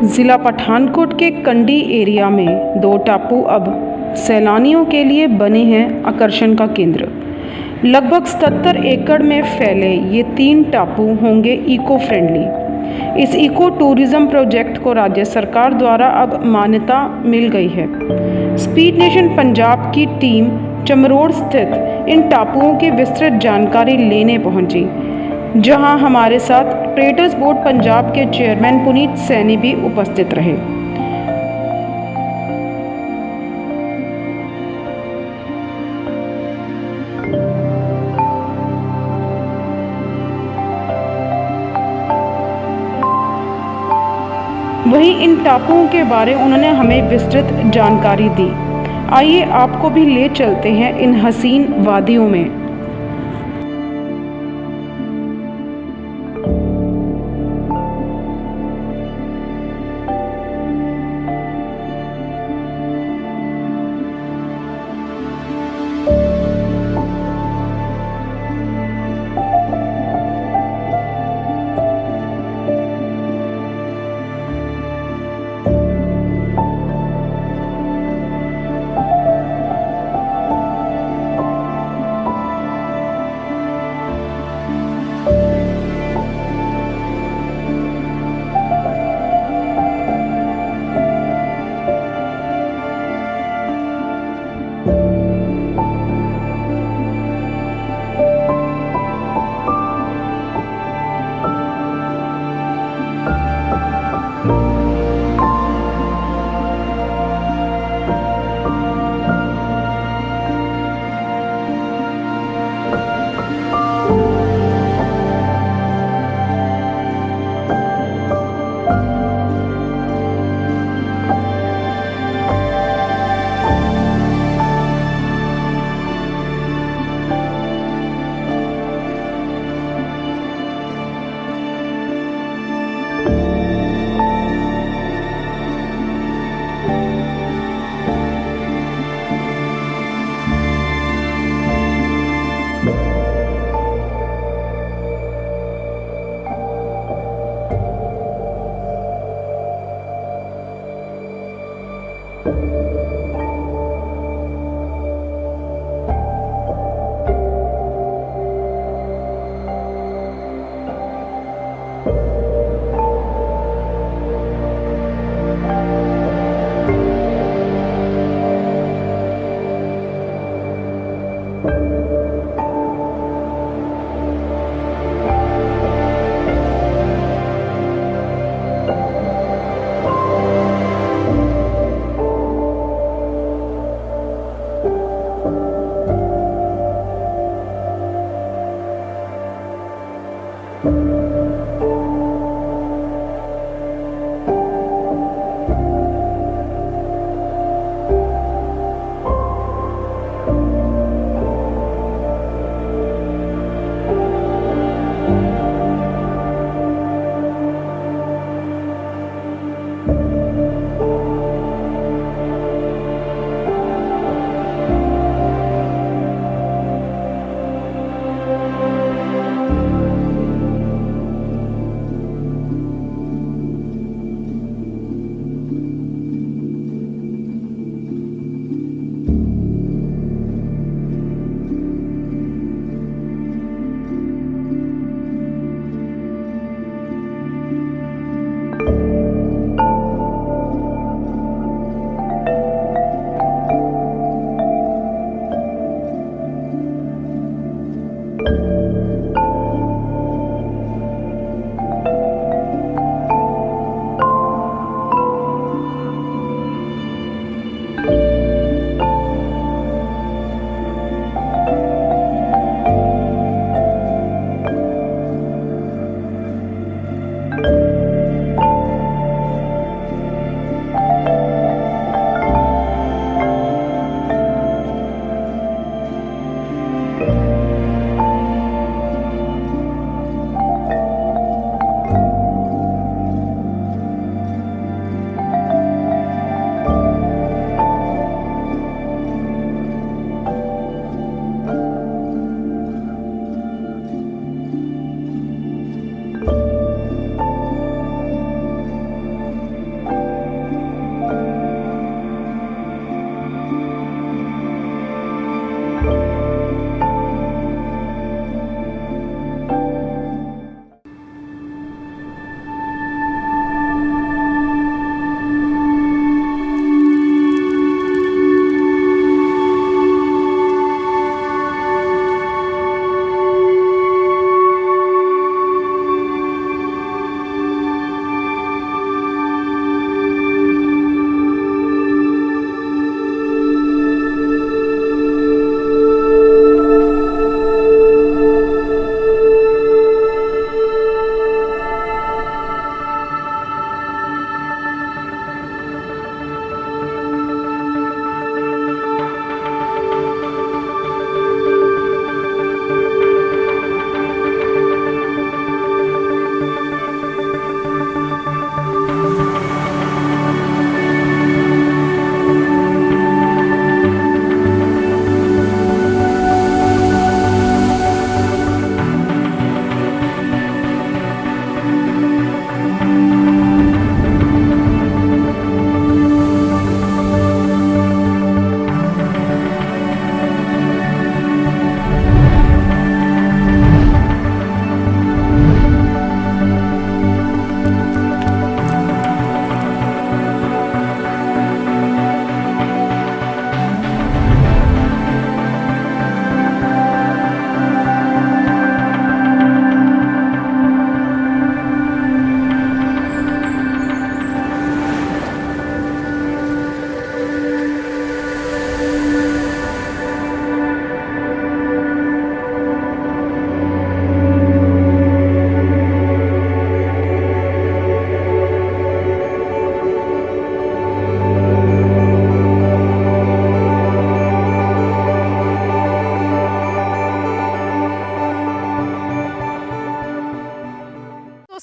ज़िला पठानकोट के कंडी एरिया में 2 टापू अब सैलानियों के लिए बने हैं आकर्षण का केंद्र। लगभग 77 एकड़ में फैले ये 3 टापू होंगे इको फ्रेंडली। इस इको टूरिज्म प्रोजेक्ट को राज्य सरकार द्वारा अब मान्यता मिल गई है। स्पीड नेशन पंजाब की टीम चमरोड़ स्थित इन टापुओं की विस्तृत जानकारी लेने पहुंची, जहां हमारे साथ ट्रेडर्स बोर्ड पंजाब के चेयरमैन पुनीत सैनी भी उपस्थित रहे। वहीं इन टापुओं के बारे उन्होंने हमें विस्तृत जानकारी दी। आइए आपको भी ले चलते हैं इन हसीन वादियों में।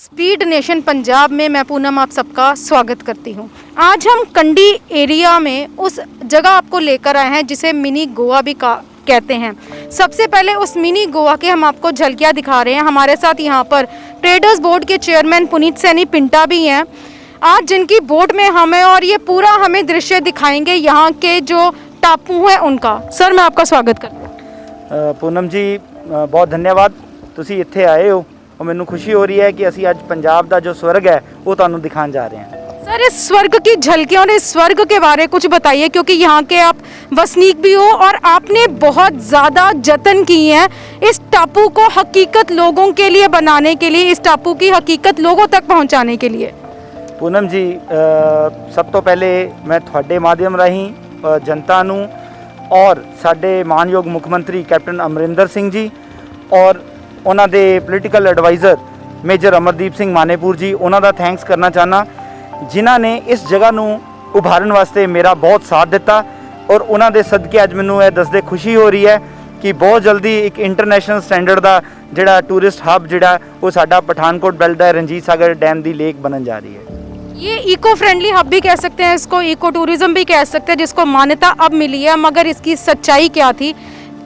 स्पीड नेशन पंजाब में मैं पूनम आप सबका स्वागत करती हूँ। आज हम कंडी एरिया में उस जगह आपको लेकर आए हैं जिसे मिनी गोवा भी कहते हैं। सबसे पहले उस मिनी गोवा के हम आपको झलकियाँ दिखा रहे हैं। हमारे साथ यहाँ पर ट्रेडर्स बोर्ड के चेयरमैन पुनीत सैनी पिंटा भी हैं, आज जिनकी बोट में हमें और ये पूरा हमें दृश्य दिखाएंगे यहाँ के जो टापू हैं उनका। सर मैं आपका स्वागत करती हूँ। पूनम जी बहुत धन्यवाद, तुसी इत्थे आए हो और मैनू खुशी हो रही है कि असी आज पंजाब का जो स्वर्ग है वो तुहानू दिखाने जा रहे हैं। सर इस स्वर्ग की झलकियाँ और इस स्वर्ग के बारे कुछ बताइए, क्योंकि यहाँ के आप वसनीक भी हो और आपने बहुत ज़्यादा जतन की हैं इस टापू को हकीकत लोगों के लिए बनाने के लिए, इस टापू की हकीकत लोगों तक पहुँचाने के लिए। पूनम जी सब तो पहले मैं तुहाडे माध्यम राही जनता नू और साडे मानयोग मुख मंत्री कैप्टन अमरिंदर सिंह जी और उन्हां दे political adviser major Amardeep Singh Manepur ji, उन्हां दा थैंक्स करना चाहना जिन्हां ने इस जगह नू उभारन वास्ते मेरा बहुत साथ दिता और उन्हां दे सदके अज मैनू यह दसदे खुशी हो रही है कि बहुत जल्दी एक इंटरनेशनल स्टैंडर्ड का जिहड़ा टूरिस्ट हब जिहड़ा वो साडा पठानकोट बेल्ट दा रंजीत सागर डैम दी लेक बनन जा रही है। ये इको फ्रेंडली हब भी कह सकते हैं, इसको इको टूरिज्म भी कह सकते हैं, जिसको मान्यता अब मिली है। मगर इसकी सच्चाई क्या थी?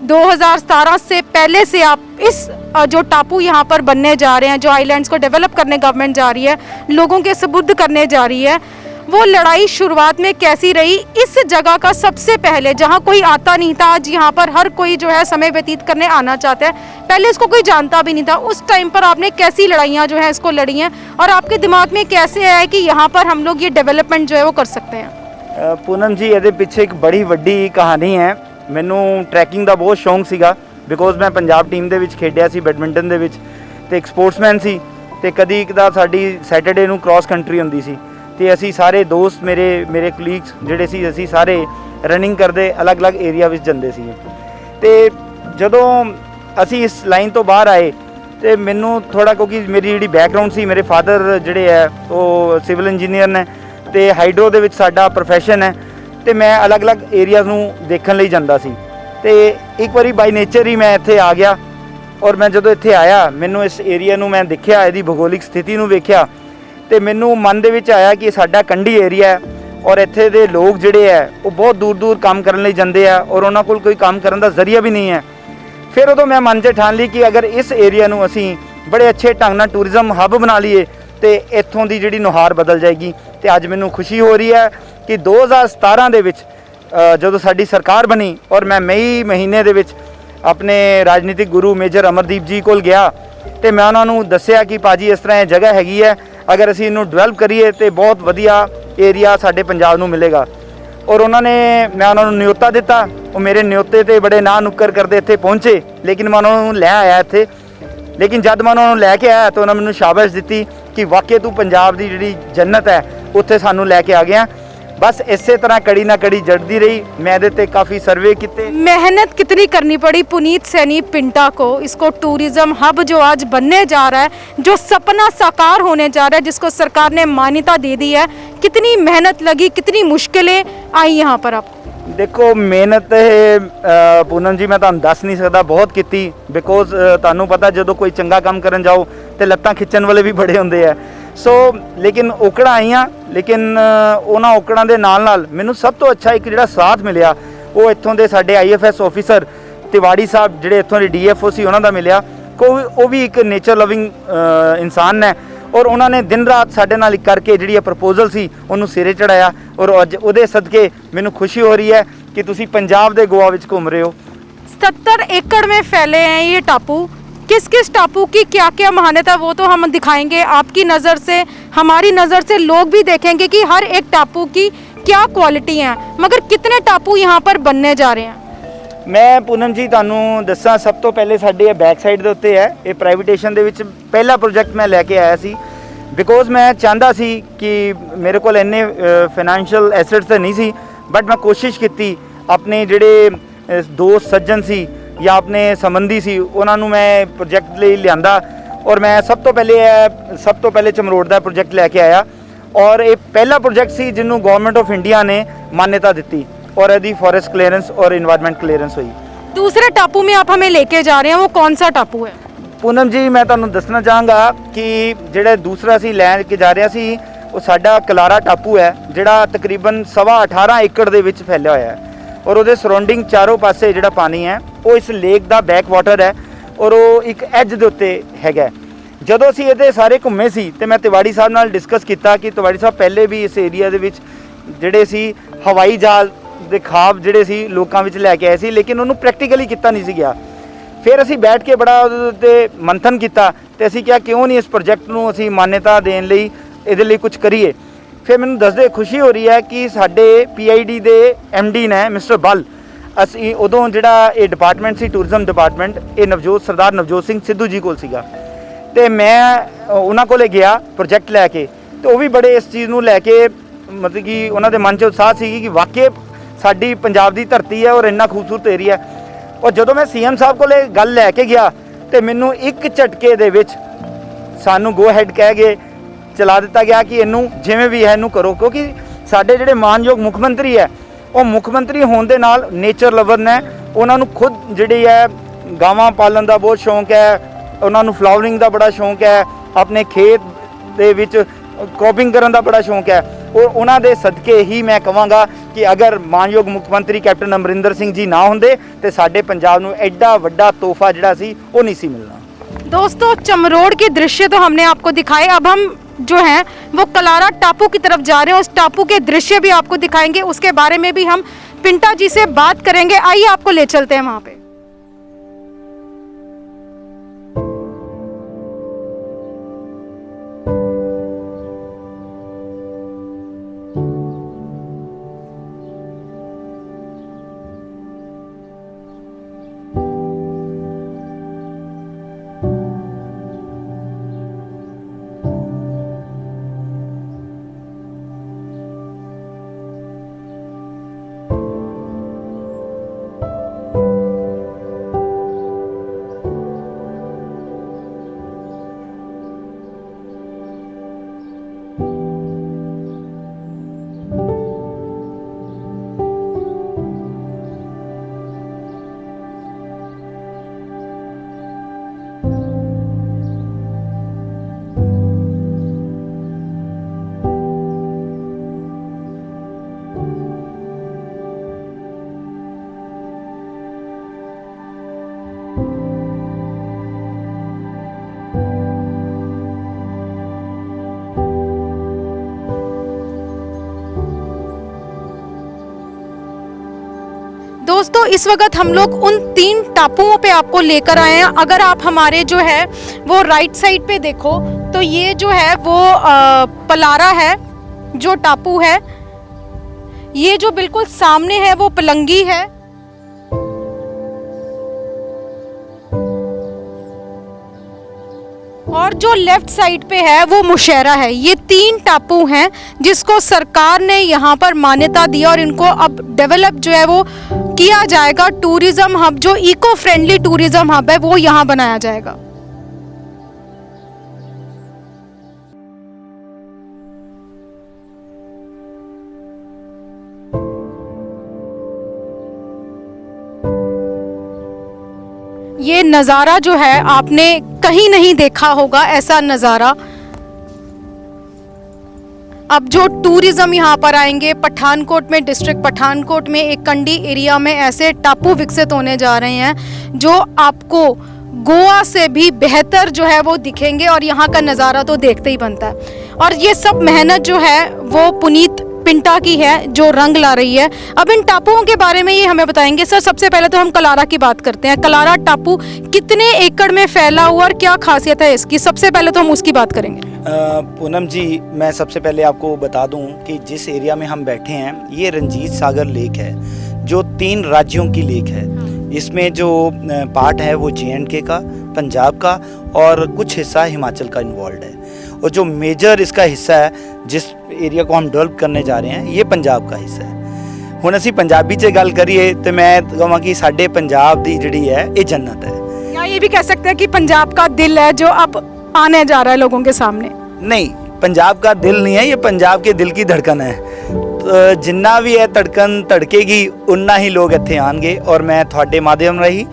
2017 से पहले से आप इस जो टापू यहाँ पर बनने जा रहे हैं, जो आइलैंड्स को डेवलप करने गवर्नमेंट जा रही है, लोगों के सुपुर्द करने जा रही है, वो लड़ाई शुरुआत में कैसी रही? इस जगह का सबसे पहले जहाँ कोई आता नहीं था, आज यहाँ पर हर कोई जो है समय व्यतीत करने आना चाहता है, पहले इसको कोई जानता भी नहीं था। उस टाइम पर आपने कैसी लड़ाइयाँ जो है इसको लड़ी हैं और आपके दिमाग में कैसे आया कि यहाँ पर हम लोग ये डेवलपमेंट जो है वो कर सकते हैं? पूनम जी ये पीछे एक बड़ी वड्डी कहानी है। मैनू ट्रैकिंग का बहुत शौक सीगा, बिकॉज मैं पंजाब टीम दे विच खेडिया सी बैडमिंटन दे विच ते एक स्पोर्ट्समैन सी ते कदी कदा साडी सैटरडे नू क्रॉस कंट्री हुंदी सी ते असी सारे दोस्त मेरे कलीग्स जिहड़े सी असी सारे रनिंग करदे अलग अलग एरिया विच जंदे सी ते जदों असी इस लाइन तो बाहर आए ते मैनू थोड़ा, क्योंकि मेरी जिहड़ी बैकग्राउंड सी, मेरे फादर जिहड़े है वो सिविल इंजीनियर ने ते हाइड्रो दे विच साडा प्रोफैशन है ते मैं अलग अलग एरियाज़ नू देखण लई जांदा सी ते एक बारी बाई नेचर ही मैं इत्थे आ गया और मैं जदों इत्थे आया मैनू इस एरिया नू मैं देखिया, इहदी भूगोलिक स्थिति नू वेखिया ते मैनू मन दे विच आया कि साडा कंढी एरिया है और इत्थे दे लोग जिहड़े है वो बहुत दूर दूर काम करन लई जांदे आ और उन्हां कोल कोई काम करन दा जरिया भी नहीं है। फिर उदों मैं मन 'च ठान ली कि अगर इस एरिया नू असीं बड़े अच्छे ढंग नाल टूरिज्म हब बना लीए ते इत्थों दी जिहड़ी नुहार बदल जाएगी। ते अज मैनू खुशी हो रही है कि 2017 दे विच जदों साडी सरकार बनी और मैं मई महीने दे विच अपने राजनीतिक गुरु मेजर अमरदीप जी कोल गया ते मैं उन्हां नू दस्सिया कि भाजी इस तरह जगह हैगी है, अगर असीं इनू डिवेलप करिए तो बहुत वधिया एरिया साडे पंजाब नू मिलेगा। और उन्होंने मैं उन्होंने न्योता दिता, वो मेरे न्योते ते बड़े ना नुक्कर करते इत्थे पहुँचे, लेकिन मैं उन्होंने लै आया इत्थे। लेकिन जब मैं उन्होंने लैके आया तो उन्होंने मैनू शाबाश दी कि वाकई तू पंजाब की जिहड़ी जन्नत है उत्थे सानू लैके आ गया। बस इसे तरह कड़ी ना कड़ी जड़ती रही, मैं इहदे ते काफ़ी सर्वे किते। मेहनत कितनी करनी पड़ी पुनीत सैनी पिंटा को, इसको टूरिज्म हब जो आज बनने जा रहा है, जो सपना साकार होने जा रहा है, जिसको सरकार ने मान्यता दे दी है, कितनी मेहनत लगी, कितनी मुश्किलें आई यहाँ पर आपको? देखो मेहनत पूनम जी मैं तुहानू दस नहीं सकता, बहुत की, बिकॉज तुहानू पता जो कोई चंगा काम करन जाओ तो लत्तां खिच्चण वाले भी बड़े होंदे आ। सो लेकिन औकड़ां आईयां, लेकिन उन्हां औकड़ां दे नाल नाल मैनू सब तो अच्छा एक जिहड़ा साथ मिलिया वो इत्थों दे साडे IFS ऑफिसर तिवाड़ी साहब जिहड़े इत्थों दे DFO सी उन्हां दा मिलिया। वो भी एक नेचर लविंग इंसान है और उन्होंने दिन रात साडे नाल करके जिहड़ी प्रपोजल सी उन्होंने सिरे चढ़ाया और अज उहदे सदके मैनू खुशी हो रही है कि तुसी पंजाब दे गोवा विच घूम रहे हो। 77 एकड़ में फैले हैं ये टापू, किस किस टापू की क्या क्या महानता वो तो हम दिखाएंगे आपकी नज़र से, हमारी नज़र से लोग भी देखेंगे कि हर एक टापू की क्या क्वालिटी है। मगर कितने टापू यहाँ पर बनने जा रहे हैं? मैं पूनम जी तुहानू दस्सां, सब तो पहले साडे बैक साइड दे उत्ते है ये प्राइवेटेशन दे विच पहला प्रोजेक्ट मैं लैके आया सी, बिकॉज मैं चाहता सी कि मेरे को इन्ने फाइनैंशियल एसेट्स तो नहीं सी, बट मैं कोशिश की अपने जिहड़े दोस्त सज्जन सी या अपने संबंधी सी उन्होंने मैं प्रोजेक्ट लिए लिया और मैं सब तो पहले चमरोड़ का प्रोजेक्ट लैके आया और ये पहला प्रोजेक्ट सी जिन्होंने गवर्नमेंट ऑफ इंडिया ने मान्यता दी और यदि फॉरेस्ट क्लीयरेंस और इन्वायरमेंट क्लीयरेंस हुई। दूसरे टापू में आप हमें लेके जा रहे हैं, वो कौन सा टापू है? पूनम जी मैं ਤੁਹਾਨੂੰ ਦੱਸਣਾ ਚਾਹਾਂਗਾ ਕਿ ਜਿਹੜਾ ਦੂਸਰਾ ਅਸੀਂ ਲੈ ਕੇ ਜਾ ਰਿਹਾ ਸੀ ਉਹ ਸਾਡਾ ਕਲਾਰਾ ਟਾਪੂ ਹੈ ਜਿਹੜਾ ਤਕਰੀਬਨ 18.5 ਏਕੜ ਦੇ ਵਿੱਚ ਫੈਲਿਆ ਹੋਇਆ ਹੈ ਔਰ ਉਹਦੇ ਸਰਾਊਂਡਿੰਗ ਚਾਰੋਂ ਪਾਸੇ ਜਿਹੜਾ ਪਾਣੀ ਹੈ ਉਹ ਇਸ ਲੇਕ ਦਾ ਬੈਕ ਵਾਟਰ ਹੈ ਔਰ ਉਹ ਇੱਕ ਐਜ ਦੇ ਉੱਤੇ ਹੈਗਾ। ਜਦੋਂ ਅਸੀਂ ਇਹਦੇ ਸਾਰੇ ਘੁੰਮੇ ਸੀ ਤੇ ਮੈਂ ਤਿਵਾੜੀ ਸਾਹਿਬ ਨਾਲ ਡਿਸਕਸ ਕੀਤਾ ਕਿ ਤਿਵਾੜੀ ਸਾਹਿਬ ਪਹਿਲੇ ਵੀ ਇਸ ਏਰੀਆ ਦੇ ਵਿੱਚ ਜਿਹੜੇ ਸੀ ਹਵਾਈ ਜਹਾਜ਼ ਦੇ ਖਾਬ ਜਿਹੜੇ ਸੀ ਲੋਕਾਂ ਵਿੱਚ ਲੈ ਕੇ ਆਏ ਸੀ, ਲੇਕਿਨ ਉਹਨੂੰ ਪ੍ਰੈਕਟੀਕਲੀ ਕੀਤਾ ਨਹੀਂ ਸੀ ਗਿਆ। ਫਿਰ ਅਸੀਂ ਬੈਠ ਕੇ ਬੜਾ ਉਹਦੇ ਉੱਤੇ ਮੰਥਨ ਕੀਤਾ ਤੇ ਅਸੀਂ ਕਿਹਾ ਕਿਉਂ ਨਹੀਂ ਇਸ ਪ੍ਰੋਜੈਕਟ ਨੂੰ ਅਸੀਂ ਮਾਨਤਾ ਦੇਣ ਲਈ ਇਹਦੇ ਲਈ ਕੁਝ ਕਰੀਏ। ਫਿਰ ਮੈਨੂੰ ਦੱਸਦੇ ਖੁਸ਼ੀ ਹੋ ਰਹੀ ਹੈ ਕਿ ਸਾਡੇ PID ਦੇ MD ਨੇ ਮਿਸਟਰ ਬੱਲ, ਅਸੀਂ ਉਦੋਂ ਜਿਹੜਾ ਇਹ ਡਿਪਾਰਟਮੈਂਟ ਸੀ ਟੂਰਿਜ਼ਮ ਡਿਪਾਰਟਮੈਂਟ, ਇਹ ਸਰਦਾਰ ਨਵਜੋਤ ਸਿੰਘ ਸਿੱਧੂ ਜੀ ਕੋਲ ਸੀਗਾ ਤੇ ਮੈਂ ਉਹਨਾਂ ਕੋਲੇ ਗਿਆ ਪ੍ਰੋਜੈਕਟ ਲੈ ਕੇ ਤੇ ਉਹ ਵੀ ਬੜੇ ਇਸ ਚੀਜ਼ ਨੂੰ ਲੈ ਕੇ ਮਤਲਬ ਕਿ ਉਹਨਾਂ ਦੇ ਮਨ 'ਚ ਉਤਸ਼ਾਹ ਸੀ ਕਿ ਵਾਕਈ ਸਾਡੀ ਪੰਜਾਬ ਦੀ ਧਰਤੀ ਹੈ ਔਰ ਇੰਨਾ ਖੂਬਸੂਰਤ ਏਰੀਆ। ਔਰ ਜਦੋਂ ਮੈਂ CM ਸਾਹਿਬ ਕੋਲੇ ਗੱਲ ਲੈ ਕੇ ਗਿਆ ਤੇ ਮੈਨੂੰ ਇੱਕ ਝਟਕੇ ਦੇ ਵਿੱਚ ਸਾਨੂੰ ਗੋ ਹੈਡ ਕਹਿ ਕੇ ਚਲਾ ਦਿੱਤਾ ਗਿਆ ਕਿ ਇਹਨੂੰ ਜਿਵੇਂ ਵੀ ਹੈ ਇਹਨੂੰ ਕਰੋ, ਕਿਉਂਕਿ ਸਾਡੇ ਜਿਹੜੇ ਮਾਨਯੋਗ ਮੁੱਖ ਮੰਤਰੀ ਹੈ ਉਹ ਮੁੱਖ ਮੰਤਰੀ ਹੋਣ ਦੇ ਨਾਲ ਨੇਚਰ ਲਵਰ ਨੇ, ਉਹਨਾਂ ਨੂੰ ਖੁਦ ਜਿਹੜੀ ਹੈ ਗਾਵਾਂ ਪਾਲਣ ਦਾ ਬਹੁਤ ਸ਼ੌਂਕ ਹੈ, ਉਹਨਾਂ ਨੂੰ ਫਲਾਵਰਿੰਗ ਦਾ ਬੜਾ ਸ਼ੌਂਕ ਹੈ, ਆਪਣੇ ਖੇਤ ਦੇ ਵਿੱਚ ਕ੍ਰੌਪਿੰਗ ਕਰਨ ਦਾ ਬੜਾ ਸ਼ੌਂਕ ਹੈ। ਔਰ ਉਹਨਾਂ ਦੇ ਸਦਕੇ ਹੀ ਮੈਂ ਕਹਾਂਗਾ ਕਿ ਅਗਰ ਮਾਨਯੋਗ ਮੁੱਖ ਮੰਤਰੀ ਕੈਪਟਨ ਅਮਰਿੰਦਰ ਸਿੰਘ ਜੀ ਨਾ ਹੁੰਦੇ ਤੇ ਸਾਡੇ ਪੰਜਾਬ ਨੂੰ ਐਡਾ ਵੱਡਾ ਤੋਹਫਾ ਜਿਹੜਾ ਸੀ ਉਹ ਨਹੀਂ ਸੀ ਮਿਲਣਾ। दोस्तों चमरोड़ के दृश्य तो हमने आपको दिखाए, अब हम जो हैं वो कलारा टापू की तरफ जा रहे हैं। उस टापू के दृश्य भी आपको दिखाएंगे, उसके बारे में भी हम पिंटा जी से बात करेंगे। आइए आपको ले चलते हैं वहाँ पे। दोस्तों इस वक्त हम लोग उन 3 टापुओं पे आपको लेकर आए हैं। अगर आप हमारे जो है वो राइट साइड पे देखो तो ये जो है वो पलारा है जो टापू है, ये जो बिल्कुल सामने है वो पलंगी है, और जो लेफ्ट साइड पे है वो मुशैरा है। ये 3 टापू हैं जिसको सरकार ने यहाँ पर मान्यता दी और इनको अब डेवलप जो है वो किया जाएगा। टूरिज्म हब, जो इको फ्रेंडली टूरिज्म हब है, वो यहाँ बनाया जाएगा। ये नज़ारा जो है आपने कहीं नहीं देखा होगा ऐसा नज़ारा। अब जो टूरिज्म यहाँ पर आएंगे, पठानकोट में, डिस्ट्रिक्ट पठानकोट में एक कंडी एरिया में ऐसे टापू विकसित होने जा रहे हैं जो आपको गोवा से भी बेहतर जो है वो दिखेंगे और यहाँ का नज़ारा तो देखते ही बनता है। और ये सब मेहनत जो है वो पुनीत पिंटा की है जो रंग ला रही है। अब इन टापुओं के बारे में ये हमें बताएंगे। सर सबसे पहले तो हम कलारा की बात करते हैं। कलारा टापू कितने एकड़ में फैला हुआ और क्या खासियत है इसकी, सबसे पहले तो हम उसकी बात करेंगे। पूनम जी मैं सबसे पहले आपको बता दूं कि जिस एरिया में हम बैठे हैं ये रंजीत सागर लेक है जो 3 राज्यों की लेक है। इसमें जो पार्ट है वो JNK का, पंजाब का और कुछ हिस्सा हिमाचल का इन्वॉल्व है। और जो मेजर इसका हिस्सा है जिस एरिया को हम डेवलप करने जा रहे हैं ये पंजाब का हिस्सा है। हुण असीं पंजाबी 'च गल करिए तो मैं कहां कि साडे पंजाब दी जिहड़ी है ये जन्नत है, या ये भी कह सकते हैं कि पंजाब का दिल है जो अब आने जा रहा है लोगों के सामने। नहीं, पंजाब का दिल नहीं है, ये पंजाब के दिल की धड़कन है। तो जिन्ना भी है धड़कन धड़केगी उन्ना ही लोग इत्थे आएंगे। और मैं थोड़े माध्यम राही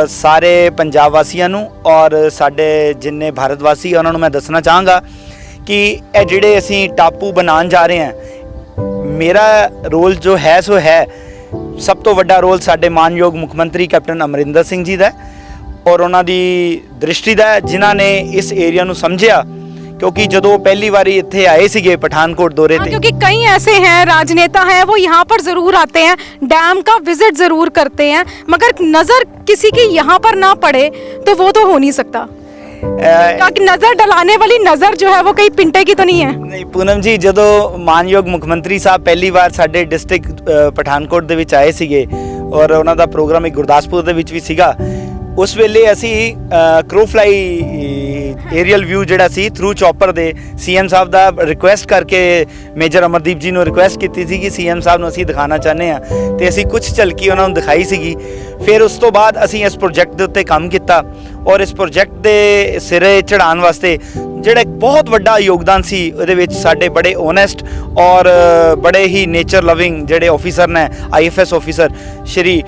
ਸਾਰੇ ਪੰਜਾਬ ਵਾਸੀਆਂ ਨੂੰ ਔਰ ਸਾਡੇ ਜਿੰਨੇ ਭਾਰਤ ਵਾਸੀ ਆ ਉਹਨਾਂ ਨੂੰ ਮੈਂ ਦੱਸਣਾ ਚਾਹਾਂਗਾ ਕਿ ਇਹ ਜਿਹੜੇ ਅਸੀਂ ਟਾਪੂ ਬਣਾਉਣ ਜਾ ਰਹੇ ਹਾਂ, ਮੇਰਾ ਰੋਲ ਜੋ ਹੈ ਸੋ ਹੈ ਸਭ ਤੋਂ ਵੱਡਾ ਰੋਲ ਸਾਡੇ ਮਾਨਯੋਗ ਮੁੱਖ ਮੰਤਰੀ ਕੈਪਟਨ ਅਮਰਿੰਦਰ ਸਿੰਘ ਜੀ ਦਾ ਔਰ ਉਹਨਾਂ ਦੀ ਦ੍ਰਿਸ਼ਟੀ ਦਾ, ਜਿਨ੍ਹਾਂ ਨੇ ਇਸ ਏਰੀਆ ਨੂੰ ਸਮਝਿਆ। क्योंकि जो पहली बारी इतने आए थे पठानकोट दौरे थे, क्योंकि कई ऐसे हैं राजनेता हैं वो यहाँ पर जरूर आते हैं, डैम का विजिट जरूर करते हैं, मगर नजर किसी की यहाँ पर ना पड़े तो वो तो हो नहीं सकता। क्योंकि नजर डलाने वाली नजर जो है वो कहीं पिंटे की तो नहीं है। नहीं पूनम जी, जो मानयोग मुख्यमंत्री साहब पहली बार साडे डिस्ट्रिक्ट पठानकोट दे विच आए सीगे और उन्हां दा प्रोग्राम एक गुरदासपुर दे विच भी सीगा, उस वेले असी क्रोफलाई एरियल व्यू जिहड़ा सी थ्रू चॉपर दे सीएम साहब दा रिक्वेस्ट करके मेजर अमरदीप जी ਨੂੰ रिक्वेस्ट ਕੀਤੀ ਸੀ ਕਿ ਸੀਐਮ ਸਾਹਿਬ ਨੂੰ ਅਸੀਂ ਦਿਖਾਣਾ ਚਾਹੁੰਦੇ ਆ ਤੇ ਅਸੀਂ ਕੁਝ ਝਲਕੀ ਉਹਨਾਂ ਨੂੰ ਦਿਖਾਈ ਸੀਗੀ। ਫਿਰ ਉਸ ਤੋਂ ਬਾਅਦ ਅਸੀਂ ਇਸ ਪ੍ਰੋਜੈਕਟ ਦੇ ਉੱਤੇ ਕੰਮ ਕੀਤਾ ਔਰ ਇਸ ਪ੍ਰੋਜੈਕਟ ਦੇ ਸਿਰੇ ਚੜਾਉਣ ਵਾਸਤੇ ਜਿਹੜਾ ਇੱਕ ਬਹੁਤ ਵੱਡਾ ਯੋਗਦਾਨ ਸੀ ਉਹਦੇ ਵਿੱਚ ਸਾਡੇ ਬੜੇ ਓਨੈਸਟ ਔਰ ਬੜੇ ਹੀ ਨੇਚਰ ਲਵਿੰਗ ਜਿਹੜੇ ਆਫੀਸਰ ਨੇ, ਆਈਐਫਐਸ ਆਫੀਸਰ ਸ਼੍ਰੀ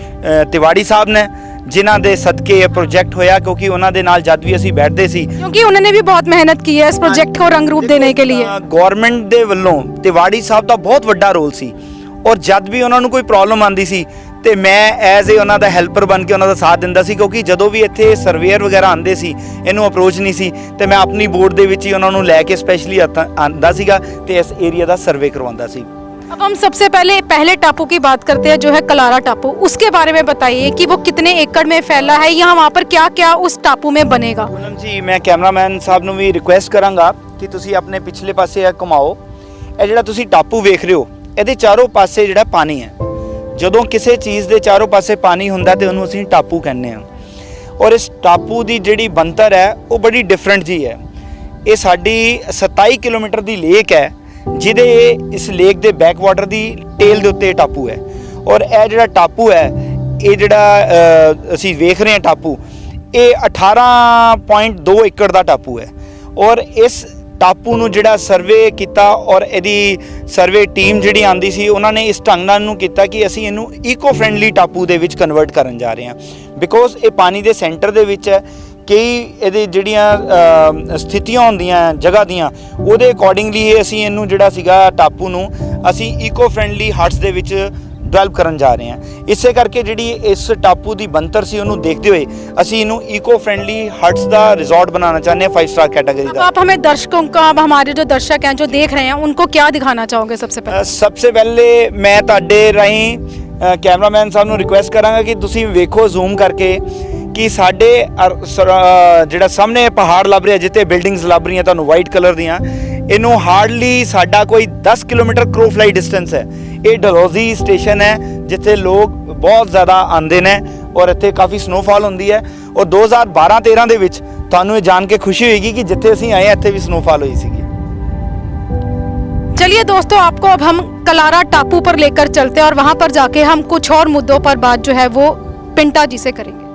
ਤਿਵਾੜੀ ਸਾਹਿਬ ਨੇ, ਜਿਨ੍ਹਾਂ ਦੇ ਸਦਕੇ ਇਹ ਪ੍ਰੋਜੈਕਟ ਹੋਇਆ। ਕਿਉਂਕਿ ਉਹਨਾਂ ਦੇ ਨਾਲ ਜਦ ਵੀ ਅਸੀਂ ਬੈਠਦੇ ਸੀ, क्योंकि उन्होंने भी बहुत मेहनत की है इस प्रोजेक्ट को रंग रूप देने के लिए। ਗਵਰਨਮੈਂਟ ਦੇ ਵੱਲੋਂ ਤਿਵਾੜੀ ਸਾਹਿਬ ਦਾ ਬਹੁਤ ਵੱਡਾ ਰੋਲ ਸੀ ਔਰ ਜਦ ਵੀ ਉਹਨਾਂ ਨੂੰ ਕੋਈ ਪ੍ਰੋਬਲਮ ਆਉਂਦੀ ਸੀ ਤੇ ਮੈਂ ਐਜ਼ ਏ ਉਹਨਾਂ ਦਾ ਹੈਲਪਰ ਬਣ ਕੇ ਉਹਨਾਂ ਦਾ ਸਾਥ ਦਿੰਦਾ ਸੀ। ਕਿਉਂਕਿ ਜਦੋਂ ਵੀ ਇੱਥੇ ਸਰਵੇਅਰ ਵਗੈਰਾ ਆਉਂਦੇ ਸੀ, ਇਹਨੂੰ ਅਪਰੋਚ ਨਹੀਂ ਸੀ ਤੇ ਮੈਂ ਆਪਣੀ ਬੋਰਡ ਦੇ ਵਿੱਚ ਹੀ ਉਹਨਾਂ ਨੂੰ ਲੈ ਕੇ ਸਪੈਸ਼ਲੀ ਆਉਂਦਾ ਸੀਗਾ ਤੇ ਇਸ ਏਰੀਆ ਦਾ ਸਰਵੇ ਕਰਵਾਉਂਦਾ ਸੀ। अब हम सबसे पहले टापू की बात करते हैं, जो है कलारा टापू। उसके बारे में बताइए कि वो कितने एकड़ में फैला है, यहाँ वहाँ पर क्या क्या उस टापू में बनेगा। पूनम जी, मैं कैमरामैन साहब ਨੂੰ ਵੀ ਰਿਕੁਐਸਟ ਕਰਾਂਗਾ ਕਿ ਤੁਸੀਂ ਆਪਣੇ ਪਿਛਲੇ ਪਾਸੇ ਆ ਘੁਮਾਓ। ਇਹ ਜਿਹੜਾ ਤੁਸੀਂ ਟਾਪੂ ਵੇਖ ਰਹੇ ਹੋ, ਇਹਦੇ ਚਾਰੋਂ ਪਾਸੇ ਜਿਹੜਾ ਪਾਣੀ ਹੈ, ਜਦੋਂ ਕਿਸੇ ਚੀਜ਼ ਦੇ ਚਾਰੋਂ ਪਾਸੇ ਪਾਣੀ ਹੁੰਦਾ ਤੇ ਉਹਨੂੰ ਅਸੀਂ ਟਾਪੂ ਕਹਿੰਦੇ ਹਾਂ। ਔਰ ਇਸ ਟਾਪੂ ਦੀ ਜਿਹੜੀ ਬਣਤਰ ਹੈ ਉਹ ਬੜੀ ਡਿਫਰੈਂਟ ਜੀ ਹੈ। ਇਹ ਸਾਡੀ 27 ਕਿਲੋਮੀਟਰ ਦੀ ਲੇਕ ਹੈ, ਜਿਹਦੇ ਇਸ ਲੇਕ ਦੇ ਬੈਕ ਵਾਟਰ ਦੀ ਟੇਲ ਦੇ ਉੱਤੇ ਟਾਪੂ ਹੈ। ਔਰ ਇਹ ਜਿਹੜਾ ਟਾਪੂ ਹੈ, ਇਹ ਜਿਹੜਾ ਅਸੀਂ ਵੇਖ ਰਹੇ ਹਾਂ ਟਾਪੂ, ਇਹ 18.2 ਏਕੜ ਦਾ ਟਾਪੂ ਹੈ। ਔਰ ਇਸ ਟਾਪੂ ਨੂੰ ਜਿਹੜਾ ਸਰਵੇ ਕੀਤਾ ਔਰ ਇਹਦੀ ਸਰਵੇ ਟੀਮ ਜਿਹੜੀ ਆਂਦੀ ਸੀ, ਉਹਨਾਂ ਨੇ ਇਸ ਢੰਗ ਨਾਲ ਨੂੰ ਕੀਤਾ ਕਿ ਅਸੀਂ ਇਹਨੂੰ ਈਕੋ ਫਰੈਂਡਲੀ ਟਾਪੂ ਦੇ ਵਿੱਚ ਕਨਵਰਟ ਕਰਨ ਜਾ ਰਹੇ ਹਾਂ। ਬਿਕੋਜ਼ ਇਹ ਪਾਣੀ ਦੇ ਸੈਂਟਰ ਦੇ ਵਿੱਚ ਹੈ। ਕਈ ਇਹਦੇ ਜਿਹੜੀਆਂ ਸਥਿਤੀਆਂ ਹੁੰਦੀਆਂ ਜਗ੍ਹਾ ਦੀਆਂ, ਉਹਦੇ ਅਕੋਰਡਿੰਗਲੀ ਅਸੀਂ ਇਹਨੂੰ ਜਿਹੜਾ ਸੀਗਾ ਟਾਪੂ ਨੂੰ ਅਸੀਂ ਈਕੋ ਫਰੈਂਡਲੀ ਹਟਸ ਦੇ ਵਿੱਚ ਡਿਵੈਲਪ ਕਰਨ ਜਾ ਰਹੇ ਹਾਂ। ਇਸੇ ਕਰਕੇ ਜਿਹੜੀ ਇਸ ਟਾਪੂ ਦੀ ਬਣਤਰ ਸੀ ਉਹਨੂੰ ਦੇਖਦੇ ਹੋਏ ਅਸੀਂ ਇਹਨੂੰ ਈਕੋ ਫਰੈਂਡਲੀ हट्स ਦਾ रिजॉर्ट बनाना चाहते हैं 5 स्टार कैटेगरी का। आप हमें दर्शकों का, अब हमारे जो दर्शक हैं जो देख रहे हैं, उनको क्या दिखाना चाहोगे सबसे पहले? सबसे पहले मैं ਤੁਹਾਡੇ ਰਾਹੀਂ ਕੈਮਰਾਮੈਨ ਸਾਹਿਬ ਨੂੰ ਰਿਕੁਐਸਟ ਕਰਾਂਗਾ ਕਿ ਤੁਸੀਂ ਵੇਖੋ ਜ਼ੂਮ ਕਰਕੇ ਕਿ ਸਾਡੇ ਜਿਹੜਾ ਸਾਹਮਣੇ ਪਹਾੜ ਲੱਭ ਰਿਹਾ, ਜਿੱਥੇ ਬਿਲਡਿੰਗਸ ਲੱਭ ਰਹੀਆਂ ਤੁਹਾਨੂੰ ਵਾਈਟ ਕਲਰ ਦੀਆਂ, ਇਹਨੂੰ ਹਾਰਡਲੀ ਸਾਡਾ ਕੋਈ 10 ਕਿਲੋਮੀਟਰ ਕ੍ਰੋ ਫਲਾਈ ਡਿਸਟੈਂਸ ਹੈ। ਇਹ ਡਲਹੌਜ਼ੀ ਸਟੇਸ਼ਨ ਹੈ ਜਿੱਥੇ ਲੋਕ ਬਹੁਤ ਜ਼ਿਆਦਾ ਆਉਂਦੇ ਨੇ ਔਰ ਇੱਥੇ ਕਾਫੀ ਸਨੋਫਾਲ ਹੁੰਦੀ ਹੈ। ਔਰ 2012-13 ਦੇ ਵਿੱਚ ਤੁਹਾਨੂੰ ਇਹ ਜਾਣ ਕੇ ਖੁਸ਼ੀ ਹੋਏਗੀ ਕਿ ਜਿੱਥੇ ਅਸੀਂ ਆਏ ਇੱਥੇ ਵੀ ਸਨੋਫਾਲ ਹੋਈ ਸੀਗੀ। चलिए दोस्तों, आपको अब हम कलारा टापू पर लेकर चलते हैं और वहाँ पर जाके हम कुछ और मुद्दों पर बात जो है वो पिंटा जी से करेंगे।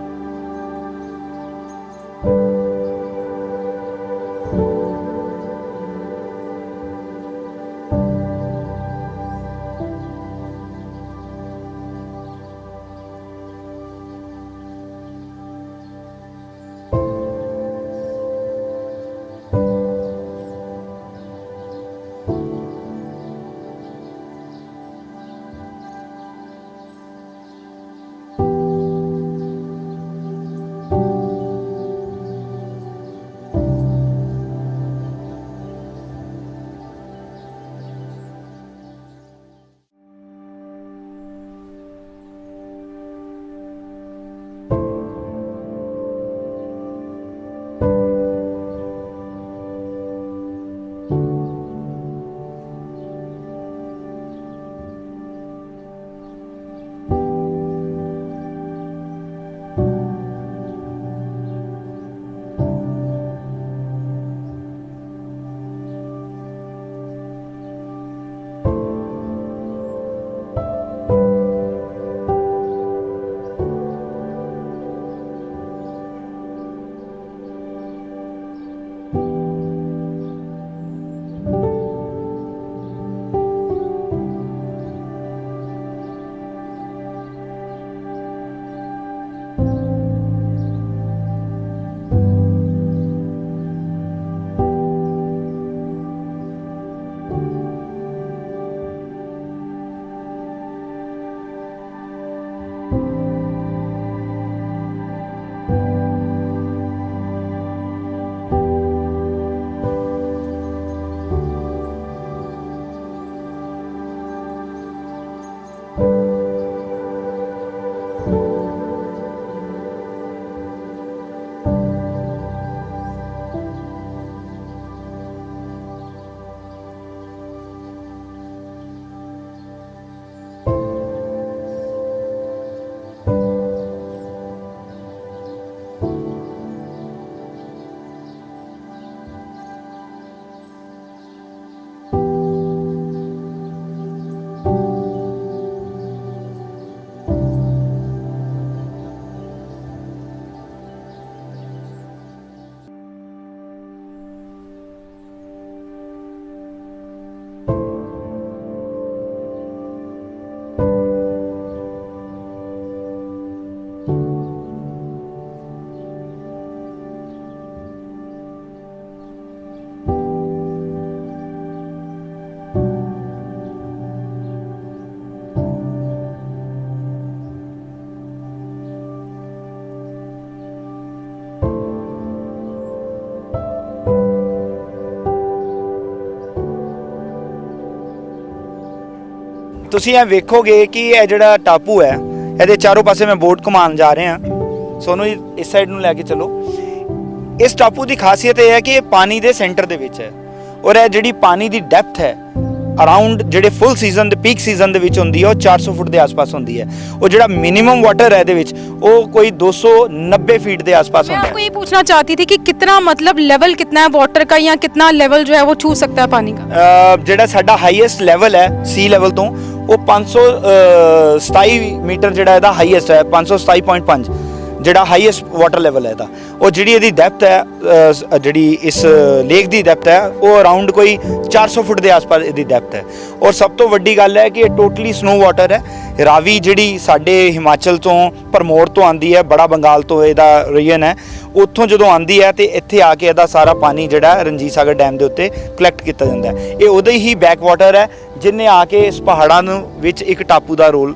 ਤੁਸੀਂ ਇਹ ਵੇਖੋਗੇ ਕਿ ਇਹ ਜਿਹੜਾ ਟਾਪੂ ਹੈ ਇਹਦੇ ਚਾਰੋਂ ਪਾਸੇ ਮੈਂ ਬੋਟ ਘੁਮਾਉਣ ਜਾ ਰਿਹਾ ਸੋਨੂੰ ਜੀ ਇਸ ਸਾਈਡ ਨੂੰ ਲੈ ਕੇ ਚਲੋ। ਇਸ ਟਾਪੂ ਦੀ ਖਾਸੀਅਤ ਇਹ ਹੈ ਕਿ ਇਹ ਪਾਣੀ ਦੇ ਸੈਂਟਰ ਦੇ ਵਿੱਚ ਹੈ ਔਰ ਇਹ ਜਿਹੜੀ ਪਾਣੀ ਦੀ ਡੈਪਥ ਹੈ ਅਰਾਊਂਡ ਜਿਹੜੇ ਫੁੱਲ ਸੀਜ਼ਨ ਦੇ ਪੀਕ ਸੀਜ਼ਨ ਦੇ ਵਿੱਚ ਹੁੰਦੀ ਹੈ ਉਹ 400 ਫੁੱਟ ਦੇ ਆਸ-ਪਾਸ ਹੁੰਦੀ ਹੈ। ਉਹ ਜਿਹੜਾ ਮਿਨੀਮਮ ਵਾਟਰ ਹੈ ਇਹਦੇ ਵਿੱਚ ਉਹ ਕੋਈ 290 फीट ਦੇ आसपास मैं होता आपको है। ये पूछना चाहती थी कि कितना मतलब लेवल कितना है वाटर का या कितना लेवल जो है वो छू सकता है पानी का? ਜਿਹੜਾ ਸਾਡਾ ਹਾਈਐਸਟ ਲੈਵਲ ਹੈ ਸੀ ਲੈਵਲ ਤੋਂ ਉਹ 527 ਮੀਟਰ ਜਿਹੜਾ ਇਹਦਾ ਹਾਈਐਸਟ ਹੈ 527.5 ਜਿਹੜਾ ਹਾਈਐਸਟ ਵਾਟਰ ਲੈਵਲ ਹੈ ਇਹਦਾ। ਉਹ ਜਿਹੜੀ ਇਹਦੀ ਡੈਪਥ ਹੈ ਜਿਹੜੀ ਇਸ ਲੇਕ ਦੀ ਡੈਪਥ ਹੈ ਉਹ ਅਰਾਊਂਡ ਕੋਈ 400 ਫੁੱਟ ਦੇ ਆਸ-ਪਾਸ ਇਹਦੀ ਡੈਪਥ ਹੈ। ਔਰ ਸਭ ਤੋਂ ਵੱਡੀ ਗੱਲ ਹੈ ਕਿ ਇਹ ਟੋਟਲੀ ਸਨੋ ਵਾਟਰ ਹੈ। ਰਾਵੀ ਜਿਹੜੀ ਸਾਡੇ ਹਿਮਾਚਲ ਤੋਂ ਭਰਮੌਰ ਤੋਂ ਆਂਦੀ ਹੈ, ਬੜਾ ਬੰਗਾਲ ਤੋਂ ਇਹਦਾ ਰੀਜਨ ਹੈ, ਉੱਥੋਂ ਜਦੋਂ ਆਂਦੀ ਹੈ ਤੇ ਇੱਥੇ ਆ ਕੇ ਇਹਦਾ ਸਾਰਾ ਪਾਣੀ ਜਿਹੜਾ ਰਣਜੀਤ ਸਾਗਰ ਡੈਮ ਦੇ ਉੱਤੇ ਕਲੈਕਟ ਕੀਤਾ ਜਾਂਦਾ ਹੈ। ਇਹ ਉਹਦੇ ਹੀ ਬੈਕ ਵਾਟਰ ਹੈ ਜਿਹਨੇ ਆ ਕੇ ਇਸ ਪਹਾੜਾਂ ਨੂੰ ਵਿੱਚ ਇੱਕ ਟਾਪੂ ਦਾ ਰੋਲ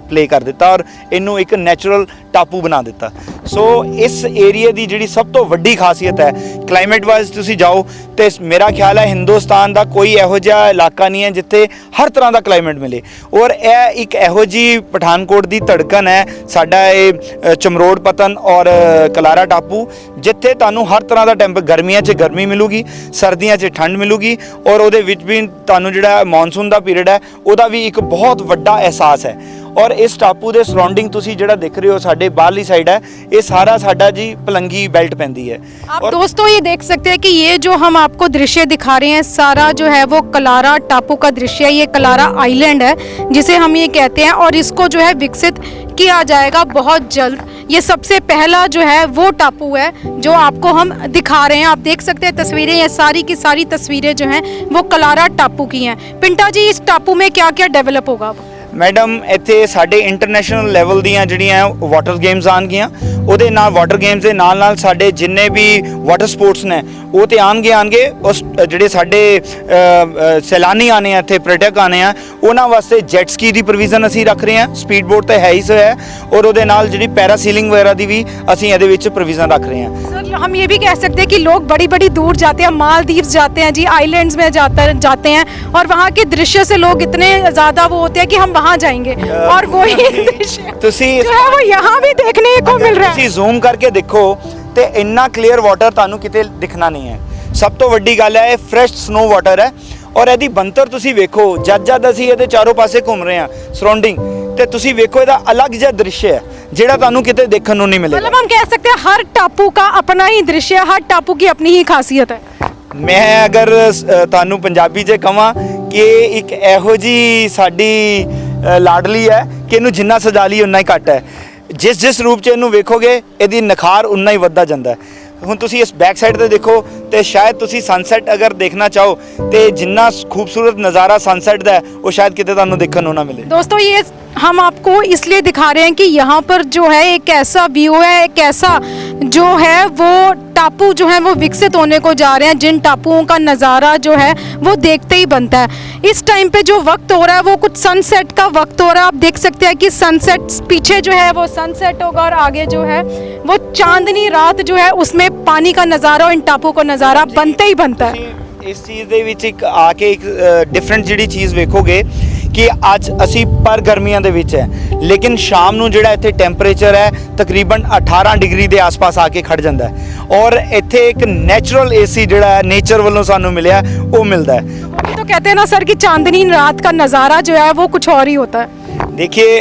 ਪਲੇ ਕਰ ਦਿੱਤਾ ਔਰ ਇਹਨੂੰ ਇੱਕ ਨੈਚੁਰਲ ਟਾਪੂ ਬਣਾ ਦਿੱਤਾ। ਸੋ ਇਸ ਏਰੀਆ ਦੀ ਜਿਹੜੀ ਸਭ ਤੋਂ ਵੱਡੀ ਖਾਸੀਅਤ ਹੈ ਕਲਾਈਮੇਟ ਵਾਈਜ਼ ਤੁਸੀਂ ਜਾਓ ਤੇ ਮੇਰਾ ਖਿਆਲ ਹੈ ਹਿੰਦੁਸਤਾਨ ਦਾ ਕੋਈ ਇਹੋ ਜਿਹਾ ਇਲਾਕਾ ਨਹੀਂ ਹੈ ਜਿੱਥੇ ਹਰ ਤਰ੍ਹਾਂ ਦਾ ਕਲਾਈਮੇਟ ਮਿਲੇ। ਔਰ ਇਹ ਇੱਕ ਇਹੋ ਜਿਹੀ ਪਠਾਨਕੋਟ ਦੀ ਧੜਕਣ ਹੈ ਸਾਡਾ ਇਹ ਚਮਰੋੜ ਪਤਨ ਔਰ ਕਲਾਰਾ ਟਾਪੂ ਜਿੱਥੇ ਤੁਹਾਨੂੰ ਹਰ ਤਰ੍ਹਾਂ ਦਾ ਗਰਮੀਆਂ 'ਚ ਗਰਮੀ ਮਿਲੂਗੀ, ਸਰਦੀਆਂ 'ਚ ਠੰਡ ਮਿਲੂਗੀ ਔਰ ਉਹਦੇ ਵਿੱਚ ਵੀ ਤੁਹਾਨੂੰ ਜਿਹੜਾ ਮੌਨਸੂਨ ਦਾ ਪੀਰੀਅਡ ਹੈ ਉਹਦਾ ਵੀ ਇੱਕ ਬਹੁਤ ਵੱਡਾ ਅਹਿਸਾਸ ਹੈ। और इस टापू के सराउंडिंग तुसी जेड़ा देख रहे हो साडे बाहरली साइड है ये सारा साडा जी पलंगी बेल्ट पैंदी है। आप दोस्तों ये देख सकते हैं कि ये जो हम आपको दृश्य दिखा रहे हैं सारा जो है वो कलारा टापू का दृश्य है। ये कलारा आइलैंड है जिसे हम ये कहते हैं और इसको जो है विकसित किया जाएगा बहुत जल्द। ये सबसे पहला जो है वो टापू है जो आपको हम दिखा रहे हैं। आप देख सकते हैं तस्वीरें, ये सारी की सारी तस्वीरें जो हैं वो कलारा टापू की हैं। पिंटा जी इस टापू में क्या क्या डेवलप होगा अब? मैडम इत्थे साडे इंटरनेशनल लैवल दियां जड़ियां वाटर गेम्स आनगियां ਉਹਦੇ ਨਾਲ ਵਾਟਰ ਗੇਮਸ ਦੇ ਨਾਲ ਨਾਲ ਸਾਡੇ ਜਿੰਨੇ ਵੀ ਵਾਟਰ ਸਪੋਰਟਸ ਨੇ ਉਹ ਤੇ ਆਣਗੇ ਉਸ ਜਿਹੜੇ ਸਾਡੇ ਸੈਲਾਨੀ ਆਨੇ ਆ ਇੱਥੇ ਪਰਯਟਕ ਆਨੇ ਆ ਉਹਨਾਂ ਵਾਸਤੇ ਜੈਟ ਸਕੀ ਦੀ ਪ੍ਰੋਵੀਜ਼ਨ ਅਸੀਂ ਰੱਖ ਰਹੇ ਹਾਂ। ਸਪੀਡ ਬੋਟ ਤੇ ਹੈ ਹੀ ਸੋ ਹੈ ਔਰ ਉਹਦੇ ਨਾਲ ਜਿਹੜੀ ਪੈਰਾਸੀਲਿੰਗ वगैरह ਦੀ ਵੀ ਅਸੀਂ ਇਹਦੇ ਵਿੱਚ ਪ੍ਰੋਵੀਜ਼ਨ ਰੱਖ ਰਹੇ ਹਾਂ। सर हम ये भी कह सकते हैं कि लोग बड़ी बड़ी दूर जाते हैं, मालदीव्स जाते हैं जी, आइलैंड्स में जाते हैं और वहाँ के दृश्य से लोग इतने ज़्यादा वो होते हैं कि हम वहाँ जाएंगे और वही दृश्य जो है वो यहाँ भी देखने को मिल रहा है। ਤੁਸੀਂ ਜ਼ੂਮ ਕਰਕੇ ਦੇਖੋ ਤੇ ਇੰਨਾ ਕਲੀਅਰ ਵਾਟਰ ਤੁਹਾਨੂੰ ਕਿਤੇ ਦਿਖਣਾ ਨਹੀਂ ਹੈ। ਸਭ ਤੋਂ ਵੱਡੀ ਗੱਲ ਹੈ ਇਹ ਫਰੈਸ਼ ਸਨੋ ਵਾਟਰ ਹੈ ਔਰ ਇਹਦੀ ਬੰਤਰ ਤੁਸੀਂ ਵੇਖੋ ਜਦ ਅਸੀਂ ਇਹਦੇ ਚਾਰੋਂ ਪਾਸੇ ਘੁੰਮ ਰਹੇ ਹਾਂ ਸਰਾਊਂਡਿੰਗ ਤੇ ਤੁਸੀਂ ਵੇਖੋ ਇਹਦਾ ਅਲੱਗ ਜਿਹਾ ਦ੍ਰਿਸ਼ ਹੈ ਜਿਹੜਾ ਤੁਹਾਨੂੰ ਕਿਤੇ ਦੇਖਣ ਨੂੰ ਨਹੀਂ ਮਿਲੇਗਾ। मतलब हम कह सकते हैं हर टापू का अपना ही दृश्य है, हर टापू की अपनी ही खासियत है। मैं अगर ਤੁਹਾਨੂੰ ਪੰਜਾਬੀ 'ਚ ਕਹਾਂ ਕਿ ਇੱਕ ਇਹੋ ਜੀ ਸਾਡੀ ਲਾਡਲੀ ਹੈ ਕਿ ਇਹਨੂੰ ਜਿੰਨਾ ਸਜਾ ਲਈ ਉਨਾ ਹੀ ਘੱਟ ਹੈ। ਜਿਸ ਰੂਪ 'ਚ ਇਹਨੂੰ ਵੇਖੋਗੇ ਇਹਦੀ ਨਿਖਾਰ ਉਨਾ ਹੀ ਵੱਧਦਾ ਜਾਂਦਾ ਹੈ। ਹੁਣ ਤੁਸੀਂ ਇਸ ਬੈਕ ਸਾਈਡ ਤੇ ਦੇਖੋ ਤੇ ਸ਼ਾਇਦ ਤੁਸੀਂ ਸਨਸੈਟ ਅਗਰ ਦੇਖਣਾ ਚਾਹੋ ਤੇ ਜਿੰਨਾ ਖੂਬਸੂਰਤ ਨਜ਼ਾਰਾ ਸਨਸੈਟ ਦਾ ਉਹ ਸ਼ਾਇਦ ਕਿਤੇ ਤੁਹਾਨੂੰ ਦੇਖਣ ਨੂੰ ਨਾ ਮਿਲੇ। दोस्तों ये हम आपको इसलिए दिखा रहे हैं कि यहाँ पर जो है एक ऐसा व्यू है, एक ऐसा जो है वो टापू जो है वो विकसित होने को जा रहे हैं जिन टापुओं का नज़ारा जो है वो देखते ही बनता है। इस टाइम पे जो वक्त हो रहा है वो कुछ सनसेट का वक्त हो रहा है। आप देख सकते हैं कि सनसेट पीछे जो है वो सनसेट होगा और आगे जो है वो चांदनी रात जो है उसमें पानी का नज़ारा और इन टापुओं का नज़ारा बनते ही बनता है। ਇਸ ਚੀਜ਼ ਦੇ ਵਿੱਚ ਇੱਕ ਆ ਕੇ ਇੱਕ ਡਿਫਰੈਂਟ ਜਿਹੜੀ ਚੀਜ਼ ਵੇਖੋਗੇ ਕਿ ਅੱਜ ਅਸੀਂ ਪਰ ਗਰਮੀਆਂ ਦੇ ਵਿੱਚ ਹੈ ਲੇਕਿਨ ਸ਼ਾਮ ਨੂੰ ਜਿਹੜਾ ਇੱਥੇ ਟੈਂਪਰੇਚਰ ਹੈ ਤਕਰੀਬਨ 18 ਡਿਗਰੀ ਦੇ ਆਸ-ਪਾਸ ਆ ਕੇ ਖੜ ਜਾਂਦਾ ਹੈ ਔਰ ਇੱਥੇ ਇੱਕ ਨੈਚੁਰਲ ਏਸੀ ਜਿਹੜਾ ਨੇਚਰ ਵੱਲੋਂ ਸਾਨੂੰ ਮਿਲਿਆ ਉਹ ਮਿਲਦਾ ਹੈ। तो कहते हैं ना सर कि चांदनी रात का नज़ारा जो है वो कुछ और ही होता है। देखिए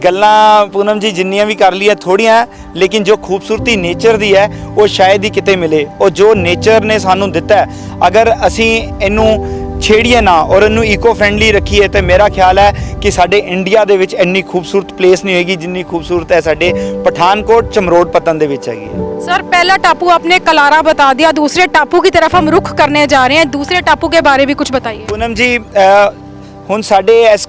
ਗੱਲਾਂ ਪੂਨਮ ਜੀ ਜਿੰਨੀਆਂ ਵੀ ਕਰ ਲਈਆਂ ਥੋੜੀਆਂ ਲੇਕਿਨ ਜੋ ਖੂਬਸੂਰਤੀ ਨੇਚਰ ਦੀ ਹੈ ਉਹ ਸ਼ਾਇਦ ਹੀ ਕਿਤੇ ਮਿਲੇ। ਉਹ ਜੋ ਨੇਚਰ ਨੇ ਸਾਨੂੰ ਦਿੱਤਾ ਹੈ ਅਗਰ ਅਸੀਂ ਇਹਨੂੰ ਛੇੜੀਏ ਨਾ ਔਰ ਇਹਨੂੰ ਈਕੋ ਫ੍ਰੈਂਡਲੀ ਰੱਖੀਏ ਤੇ ਮੇਰਾ ਖਿਆਲ ਹੈ ਕਿ ਸਾਡੇ ਇੰਡੀਆ ਦੇ ਵਿੱਚ ਇੰਨੀ ਖੂਬਸੂਰਤ ਪਲੇਸ ਨਹੀਂ ਹੋਏਗੀ ਜਿੰਨੀ ਖੂਬਸੂਰਤ ਹੈ ਸਾਡੇ ਪਠਾਨਕੋਟ ਚਮਰੋੜ ਪਤਨ ਦੇ ਵਿੱਚ ਹੈਗੀ ਹੈ। सर पहला टापू आपने कलारा बता दिया, दूसरे टापू की तरफ हम रुख करने जा रहे हैं। दूसरे टापू के बारे में कुछ बताइए। ਪੂਨਮ ਜੀ ਹੁਣ ਸਾਡੇ ਇਸ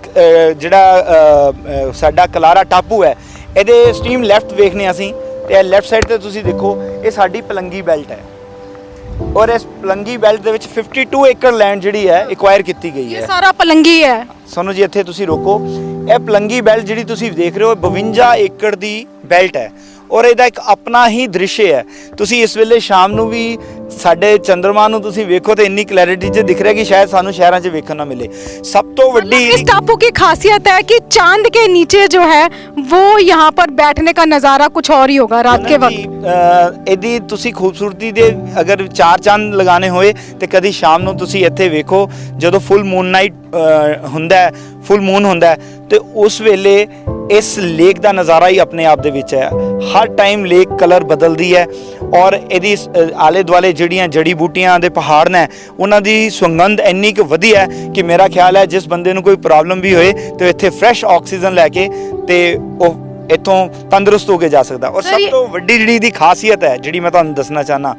ਜਿਹੜਾ ਸਾਡਾ ਕਲਾਰਾ ਟਾਪੂ ਹੈ ਇਹਦੇ ਸਟ੍ਰੀਮ ਲੈਫਟ ਵੇਖਨੇ ਅਸੀਂ ਤੇ ਲੈਫਟ ਸਾਈਡ ਤੇ ਤੁਸੀਂ ਦੇਖੋ ਇਹ ਸਾਡੀ ਪਲੰਗੀ ਬੈਲਟ ਹੈ ਔਰ ਇਸ ਪਲੰਗੀ ਬੈਲਟ ਦੇ ਵਿੱਚ 52 ਏਕੜ ਲੈਂਡ ਜਿਹੜੀ ਹੈ ਐਕਵਾਇਰ ਕੀਤੀ ਗਈ ये ਹੈ। सारा पलंगी है। ਸਾਨੂੰ ਜੀ ਇੱਥੇ ਤੁਸੀਂ ਰੋਕੋ ਇਹ ਪਲੰਗੀ ਬੈਲਟ ਜਿਹੜੀ ਤੁਸੀਂ ਦੇਖ ਰਹੇ ਹੋ 52 ਏਕੜ ਦੀ ਬੈਲਟ ਹੈ ਔਰ ਇਹਦਾ ਇੱਕ ਆਪਣਾ ਹੀ ਦ੍ਰਿਸ਼ ਹੈ। ਤੁਸੀਂ ਇਸ ਵੇਲੇ ਸ਼ਾਮ ਨੂੰ ਵੀ ਸਾਡੇ ਚੰਦਰਮਾ ਨੂੰ ਤੁਸੀਂ ਵੇਖੋ ਤੇ ਇੰਨੀ ਕਲੈਰਿਟੀ 'ਚ ਦਿਖ ਰਿਹਾ ਕਿ ਸ਼ਾਇਦ ਸਾਨੂੰ ਸ਼ਹਿਰਾਂ 'ਚ ਵੇਖਣ ਨਾ ਮਿਲੇ। ਸਭ ਤੋਂ ਵੱਡੀ इस टापू की खासियत है कि चांद के नीचे जो है वो यहाँ पर बैठने का नज़ारा कुछ और ही होगा रात के वक्त। ਇਹਦੀ ਤੁਸੀਂ ਖੂਬਸੂਰਤੀ ਦੇ ਅਗਰ ਚਾਰ ਚੰਦ ਲਗਾਣੇ ਹੋਏ ਤੇ ਕਦੀ ਸ਼ਾਮ ਨੂੰ ਤੁਸੀਂ ਇੱਥੇ ਵੇਖੋ ਜਦੋਂ ਫੁੱਲ ਮੂਨ ਨਾਈਟ ਹੁੰਦਾ ਹੈ, ਫੁੱਲ ਮੂਨ ਹੁੰਦਾ ਹੈ, ਤੇ ਉਸ ਵੇਲੇ ਇਸ ਲੇਕ ਦਾ ਨਜ਼ਾਰਾ ਹੀ ਆਪਣੇ ਆਪ ਦੇ ਵਿੱਚ ਹੈ। ਹਰ ਟਾਈਮ ਲੇਕ ਕਲਰ ਬਦਲਦੀ ਹੈ ਔਰ ਇਹਦੀ ਆਲੇ ਦੁਆਲੇ ਜਿਹੜੀਆਂ ਜੜੀ ਬੂਟੀਆਂ ਦੇ ਪਹਾੜ ਨੇ ਉਹਨਾਂ ਦੀ ਸੁਗੰਧ ਇੰਨੀ ਕੁ ਵਧੀਆ ਹੈ ਕਿ ਮੇਰਾ ਖਿਆਲ ਹੈ ਜਿਸ ਬੰਦੇ ਨੂੰ ਕੋਈ ਪ੍ਰੋਬਲਮ ਵੀ ਹੋਏ ਤੇ ਇੱਥੇ ਫਰੈਸ਼ ਆਕਸੀਜਨ ਲੈ ਕੇ ਤੇ ਉਹ ਇੱਥੋਂ ਤੰਦਰੁਸਤ ਹੋ ਕੇ ਜਾ ਸਕਦਾ। ਔਰ ਸਭ ਤੋਂ ਵੱਡੀ ਜਿਹੜੀ ਦੀ ਖਾਸੀਅਤ ਹੈ ਜਿਹੜੀ ਮੈਂ ਤੁਹਾਨੂੰ ਦੱਸਣਾ ਚਾਹਨਾ,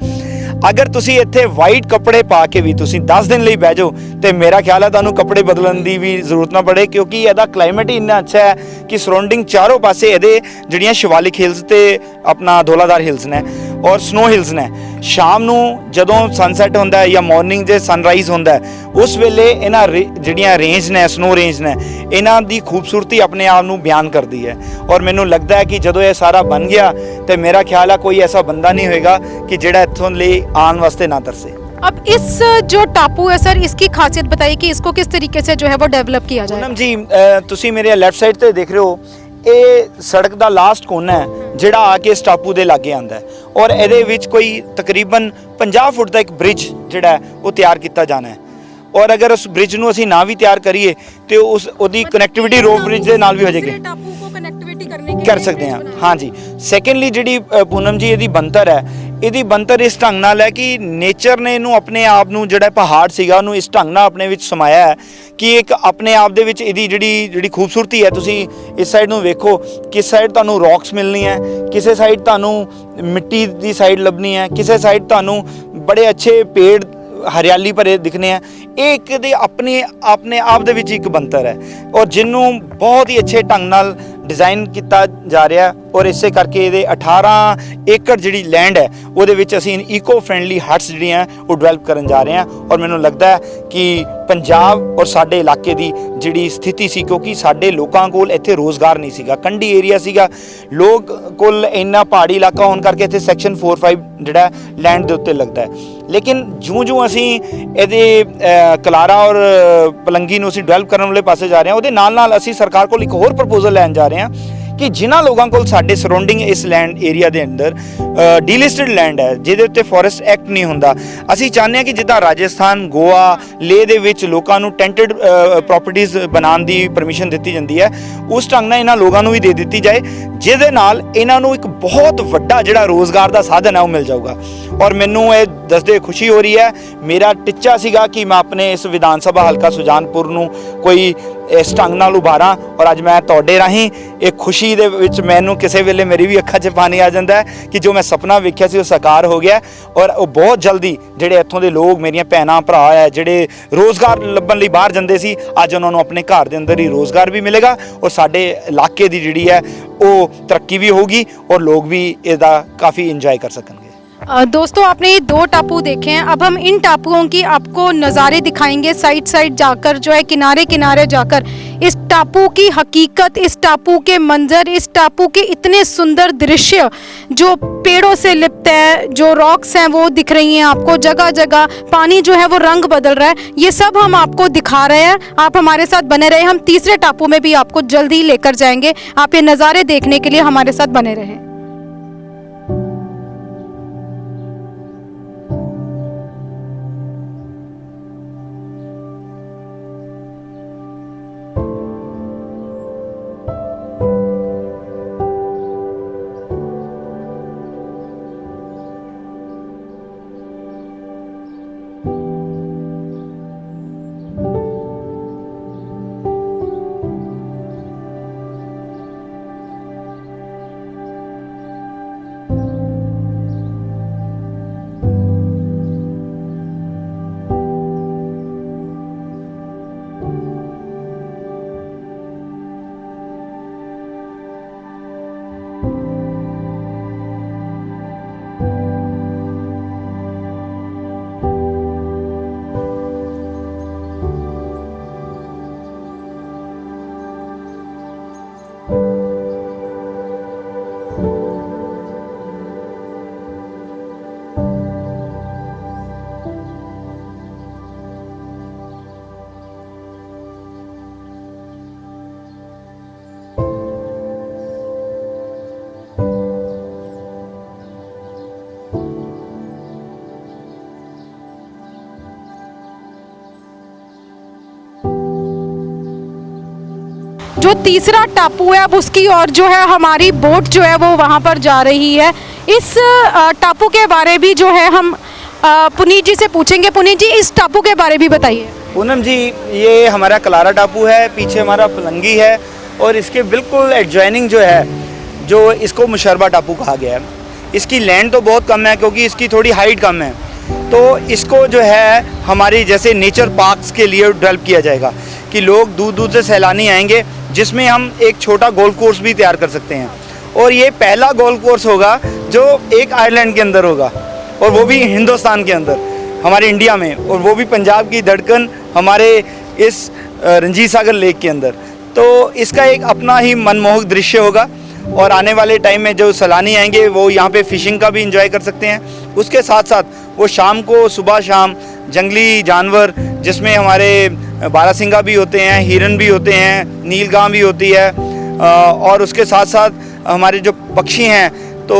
ਅਗਰ ਤੁਸੀਂ ਇੱਥੇ ਵਾਈਟ ਕੱਪੜੇ ਪਾ ਕੇ ਵੀ ਤੁਸੀਂ 10 ਦਿਨ ਲਈ ਬਹਿ ਜਾਓ ਤੇ ਮੇਰਾ ਖਿਆਲ ਹੈ ਤੁਹਾਨੂੰ ਕੱਪੜੇ ਬਦਲਣ ਦੀ ਵੀ ਜ਼ਰੂਰਤ ਨਾ ਪੜੇ, ਕਿਉਂਕਿ ਇਹਦਾ ਕਲਾਈਮੇਟ ਹੀ ਇੰਨਾ ਅੱਛਾ ਹੈ ਕਿ ਸਰਾਊਂਡਿੰਗ ਚਾਰੋਂ ਪਾਸੇ ਇਹਦੇ ਜਿਹੜੀਆਂ ਸ਼ਿਵਾਲਿਕ ਹਿਲਸ ਤੇ ਆਪਣਾ ਧੌਲਾਧਾਰ ਹਿਲਸ ਨੇ ਔਰ ਸਨੋ ਹਿਲਸ ਨੇ। ਸ਼ਾਮ ਨੂੰ ਜਦੋਂ ਸਨਸੈਟ ਹੁੰਦਾ ਹੈ ਜਾਂ ਮਾਰਨਿੰਗ ਜੇ ਸਨਰਾਈਜ਼ ਹੁੰਦਾ ਹੈ ਉਸ ਵੇਲੇ ਇਹਨਾਂ ਜਿਹੜੀਆਂ ਰੇਂਜ ਨੇ ਸਨੋ ਰੇਂਜ ਨੇ ਇਹਨਾਂ ਦੀ ਖੂਬਸੂਰਤੀ ਆਪਣੇ ਆਪ ਨੂੰ ਬਿਆਨ ਕਰਦੀ ਹੈ। ਔਰ ਮੈਨੂੰ ਲੱਗਦਾ ਹੈ ਕਿ ਜਦੋਂ ਇਹ ਸਾਰਾ ਬਣ ਗਿਆ ਤੇ ਮੇਰਾ ਖਿਆਲ ਹੈ ਕੋਈ ਐਸਾ ਬੰਦਾ ਨਹੀਂ ਹੋਏਗਾ ਕਿ ਜਿਹੜਾ ਇੱਥੋਂ ਲਈ ਆਉਣ ਵਾਸਤੇ ਨਾ ਤਰਸੇ। अब इस जो टापू है सर, इसकी खासियत बताइए कि इसको किस तरीके से जो है वो डेवलप किया जाए। पूनम जी ਤੁਸੀਂ ਮੇਰੇ ਲੈਫਟ ਸਾਈਡ ਤੇ ਦੇਖ ਰਹੇ ਹੋ, ਇਹ ਸੜਕ ਦਾ ਲਾਸਟ ਕੋਨਾ ਹੈ ਜਿਹੜਾ ਆ ਕੇ ਇਸ ਟਾਪੂ ਦੇ ਲਾਗੇ ਆਂਦਾ ਹੈ ਔਰ ਇਹਦੇ ਵਿੱਚ ਕੋਈ ਤਕਰੀਬਨ 50 ਫੁੱਟ ਦਾ ਇੱਕ ਬ੍ਰਿਜ ਜਿਹੜਾ ਹੈ ਉਹ ਤਿਆਰ ਕੀਤਾ ਜਾਣਾ ਹੈ। ਔਰ ਅਗਰ ਉਸ ਬ੍ਰਿਜ ਨੂੰ ਅਸੀਂ ਨਾ ਵੀ ਤਿਆਰ ਕਰੀਏ ਤੇ ਉਹਦੀ ਕਨੈਕਟੀਵਿਟੀ ਰੋਪ ਬ੍ਰਿਜ ਦੇ ਨਾਲ ਵੀ ਹੋ ਜਾਏਗੀ, ਕਰ ਸਕਦੇ ਹਾਂ। ਹਾਂਜੀ, ਸੈਕੰਡਲੀ ਜਿਹੜੀ ਪੂਨਮ ਜੀ ਇਹਦੀ ਬੰਤਰ ਹੈ, ਇਹਦੀ ਬੰਤਰ ਇਸ ਢੰਗ ਨਾਲ ਹੈ ਕਿ ਨੇਚਰ ਨੇ ਇਹਨੂੰ ਆਪਣੇ ਆਪ ਨੂੰ ਜਿਹੜਾ ਪਹਾੜ ਸੀਗਾ ਉਹਨੂੰ ਇਸ ਢੰਗ ਨਾਲ ਆਪਣੇ ਵਿੱਚ ਸਮਾਇਆ ਹੈ ਕਿ ਇੱਕ ਆਪਣੇ ਆਪ ਦੇ ਵਿੱਚ ਇਹਦੀ ਜਿਹੜੀ ਖੂਬਸੂਰਤੀ ਹੈ। ਤੁਸੀਂ ਇਸ ਸਾਈਡ ਨੂੰ ਵੇਖੋ, ਕਿਸ ਸਾਈਡ ਤੁਹਾਨੂੰ ਰੌਕਸ ਮਿਲਣੀ ਹੈ, ਕਿਸੇ ਸਾਈਡ ਤੁਹਾਨੂੰ ਮਿੱਟੀ ਦੀ ਸਾਈਡ ਲੱਭਣੀ ਹੈ, ਕਿਸੇ ਸਾਈਡ ਤੁਹਾਨੂੰ ਬੜੇ ਅੱਛੇ ਪੇੜ ਹਰਿਆਲੀ ਭਰੇ ਦਿਖਣੇ ਆ। ਇਹ ਇੱਕ ਦੇ ਆਪਣੇ ਆਪ ਦੇ ਵਿੱਚ ਇੱਕ ਬੰਤਰ ਹੈ ਔਰ ਜਿਹਨੂੰ ਬਹੁਤ ਹੀ ਅੱਛੇ ਢੰਗ ਨਾਲ ਡਿਜ਼ਾਈਨ ਕੀਤਾ ਜਾ ਰਿਹਾ ਔਰ ਇਸੇ ਕਰਕੇ ਇਹਦੇ 18 ਏਕੜ ਜਿਹੜੀ ਲੈਂਡ ਹੈ ਉਹਦੇ ਵਿੱਚ ਅਸੀਂ ਈਕੋ ਫ੍ਰੈਂਡਲੀ ਹਟਸ ਜਿਹੜੀਆਂ ਉਹ ਡਿਵੈਲਪ ਕਰਨ ਜਾ ਰਹੇ ਹਾਂ। ਔਰ ਮੈਨੂੰ ਲੱਗਦਾ ਹੈ ਕਿ ਪੰਜਾਬ ਔਰ ਸਾਡੇ ਇਲਾਕੇ ਦੀ ਜਿਹੜੀ ਸਥਿਤੀ ਸੀ, ਕਿਉਂਕਿ ਸਾਡੇ ਲੋਕਾਂ ਕੋਲ ਇੱਥੇ ਰੋਜ਼ਗਾਰ ਨਹੀਂ ਸੀਗਾ, ਕੰਢੀ ਏਰੀਆ ਸੀਗਾ, ਲੋਕ ਕੋਲ ਇੰਨਾ ਪਹਾੜੀ ਇਲਾਕਾ ਹੋਣ ਕਰਕੇ ਇੱਥੇ ਸੈਕਸ਼ਨ 4-5 ਜਿਹੜਾ ਲੈਂਡ ਦੇ ਉੱਤੇ ਲੱਗਦਾ ਹੈ। ਲੇਕਿਨ ਜਿਉਂ ਅਸੀਂ ਇਹਦੇ ਕਲਾਰਾ ਔਰ ਪਲੰਗੀ ਨੂੰ ਅਸੀਂ ਡਿਵੈਲਪ ਕਰਨ ਵਾਲੇ ਪਾਸੇ ਜਾ ਰਹੇ ਹਾਂ, ਉਹਦੇ ਨਾਲ ਅਸੀਂ ਸਰਕਾਰ ਕੋਲ ਇੱਕ ਹੋਰ ਪ੍ਰਪੋਜ਼ਲ ਲੈਣ ਜਾ ਰਹੇ ਹਾਂ ਕਿ ਜਿਨ੍ਹਾਂ ਲੋਕਾਂ ਕੋਲ ਸਾਡੇ ਸਰਾਊਂਡਿੰਗ ਇਸ ਲੈਂਡ ਏਰੀਆ ਦੇ ਅੰਦਰ ਡੀਲਿਸਟਡ ਲੈਂਡ ਹੈ ਜਿਹਦੇ ਉੱਤੇ ਫੋਰੈਸਟ ਐਕਟ ਨਹੀਂ ਹੁੰਦਾ, ਅਸੀਂ ਚਾਹੁੰਦੇ ਹਾਂ ਕਿ ਜਿੱਦਾਂ ਰਾਜਸਥਾਨ, ਗੋਆ, ਲੇਹ ਦੇ ਵਿੱਚ ਲੋਕਾਂ ਨੂੰ ਟੈਂਟਡ ਪ੍ਰੋਪਰਟੀਆਂ ਬਣਾਉਣ ਦੀ ਪਰਮਿਸ਼ਨ ਦਿੱਤੀ ਜਾਂਦੀ ਹੈ, ਉਸ ਢੰਗ ਨਾਲ ਇਹਨਾਂ ਲੋਕਾਂ ਨੂੰ ਵੀ ਦੇ ਦਿੱਤੀ ਜਾਏ, ਜਿਹਦੇ ਨਾਲ ਇਹਨਾਂ ਨੂੰ ਇੱਕ ਬਹੁਤ ਵੱਡਾ ਜਿਹੜਾ ਰੋਜ਼ਗਾਰ ਦਾ ਸਾਧਨ ਹੈ ਉਹ ਮਿਲ ਜਾਊਗਾ। ਔਰ ਮੈਨੂੰ ਇਹ ਦੱਸਦੇ ਖੁਸ਼ੀ ਹੋ ਰਹੀ ਹੈ, ਮੇਰਾ ਟੀਚਾ ਸੀਗਾ ਕਿ ਮੈਂ ਆਪਣੇ ਇਸ ਵਿਧਾਨ ਸਭਾ ਹਲਕਾ ਸੁਜਾਨਪੁਰ ਨੂੰ ਕੋਈ ਇਸ ਢੰਗ ਨਾਲ ਉਭਾਰਾਂ ਔਰ ਅੱਜ ਮੈਂ ਤੁਹਾਡੇ ਰਾਹੀਂ ਇਹ ਖੁਸ਼ੀ ਦੇ ਵਿੱਚ ਮੈਨੂੰ ਕਿਸੇ ਵੇਲੇ ਮੇਰੀ ਵੀ ਅੱਖਾਂ 'ਚ ਪਾਣੀ ਆ ਜਾਂਦਾ ਹੈ ਕਿ ਜੋ ਮੈਂ ਸੁਪਨਾ ਵੇਖਿਆ ਸੀ ਉਹ ਸਾਕਾਰ ਹੋ ਗਿਆ। ਔਰ ਉਹ ਬਹੁਤ ਜਲਦੀ ਜਿਹੜੇ ਇੱਥੋਂ ਦੇ ਲੋਕ ਮੇਰੀਆਂ ਭੈਣਾਂ ਭਰਾ ਹੈ ਜਿਹੜੇ ਰੋਜ਼ਗਾਰ ਲੱਭਣ ਲਈ ਬਾਹਰ ਜਾਂਦੇ ਸੀ, ਅੱਜ ਉਹਨਾਂ ਨੂੰ ਆਪਣੇ ਘਰ ਦੇ ਅੰਦਰ ਹੀ ਰੋਜ਼ਗਾਰ ਵੀ ਮਿਲੇਗਾ ਔਰ ਸਾਡੇ ਇਲਾਕੇ ਦੀ ਜਿਹੜੀ ਹੈ ਉਹ ਤਰੱਕੀ ਵੀ होगी और लोग भी इसका काफ़ी इंजॉय कर सकेंगे। दोस्तों आपने ये 2 टापू देखे हैं, अब हम इन टापुओं की आपको नज़ारे दिखाएंगे साइड जाकर जो है किनारे जाकर इस टापू की हकीकत, इस टापू के मंजर, इस टापू के इतने सुंदर दृश्य जो पेड़ों से लिप्त है, जो रॉक्स हैं वो दिख रही हैं आपको, जगह जगह पानी जो है वो रंग बदल रहा है, ये सब हम आपको दिखा रहे हैं। आप हमारे साथ बने रहे, हम तीसरे टापू में भी आपको जल्द ही लेकर जाएंगे। आप ये नज़ारे देखने के लिए हमारे साथ बने रहें। जो तीसरा टापू है अब उसकी और जो है हमारी बोट जो है वो वहाँ पर जा रही है। इस टापू के बारे भी जो है हम पुनीत जी से पूछेंगे। पुनीत जी, इस टापू के बारे भी बताइए। पूनम जी, ये हमारा कलारा टापू है, पीछे हमारा पलंगी है और इसके बिल्कुल एडजॉइनिंग जो है, जो इसको मुशर्बा टापू कहा गया है। इसकी लैंड तो बहुत कम है क्योंकि इसकी थोड़ी हाइट कम है, तो इसको जो है हमारी जैसे नेचर पार्क्स के लिए डेवलप किया जाएगा कि लोग दूर दूर से सैलानी आएंगे, जिसमें हम एक छोटा गोल्फ कोर्स भी तैयार कर सकते हैं। और ये पहला गोल्फ कोर्स होगा जो एक आइलैंड के अंदर होगा, और वो भी हिंदुस्तान के अंदर, हमारे इंडिया में, और वो भी पंजाब की धड़कन हमारे इस रंजीत सागर लेक के अंदर। तो इसका एक अपना ही मनमोहक दृश्य होगा और आने वाले टाइम में जो सैलानी आएंगे वो यहाँ पे फिशिंग का भी एंजॉय कर सकते हैं। उसके साथ साथ वो शाम को सुबह शाम जंगली जानवर, जिसमें हमारे बारहसिंगा भी होते हैं, हिरन भी होते हैं, नीलगां भी होती है, और उसके साथ साथ हमारे जो पक्षी हैं तो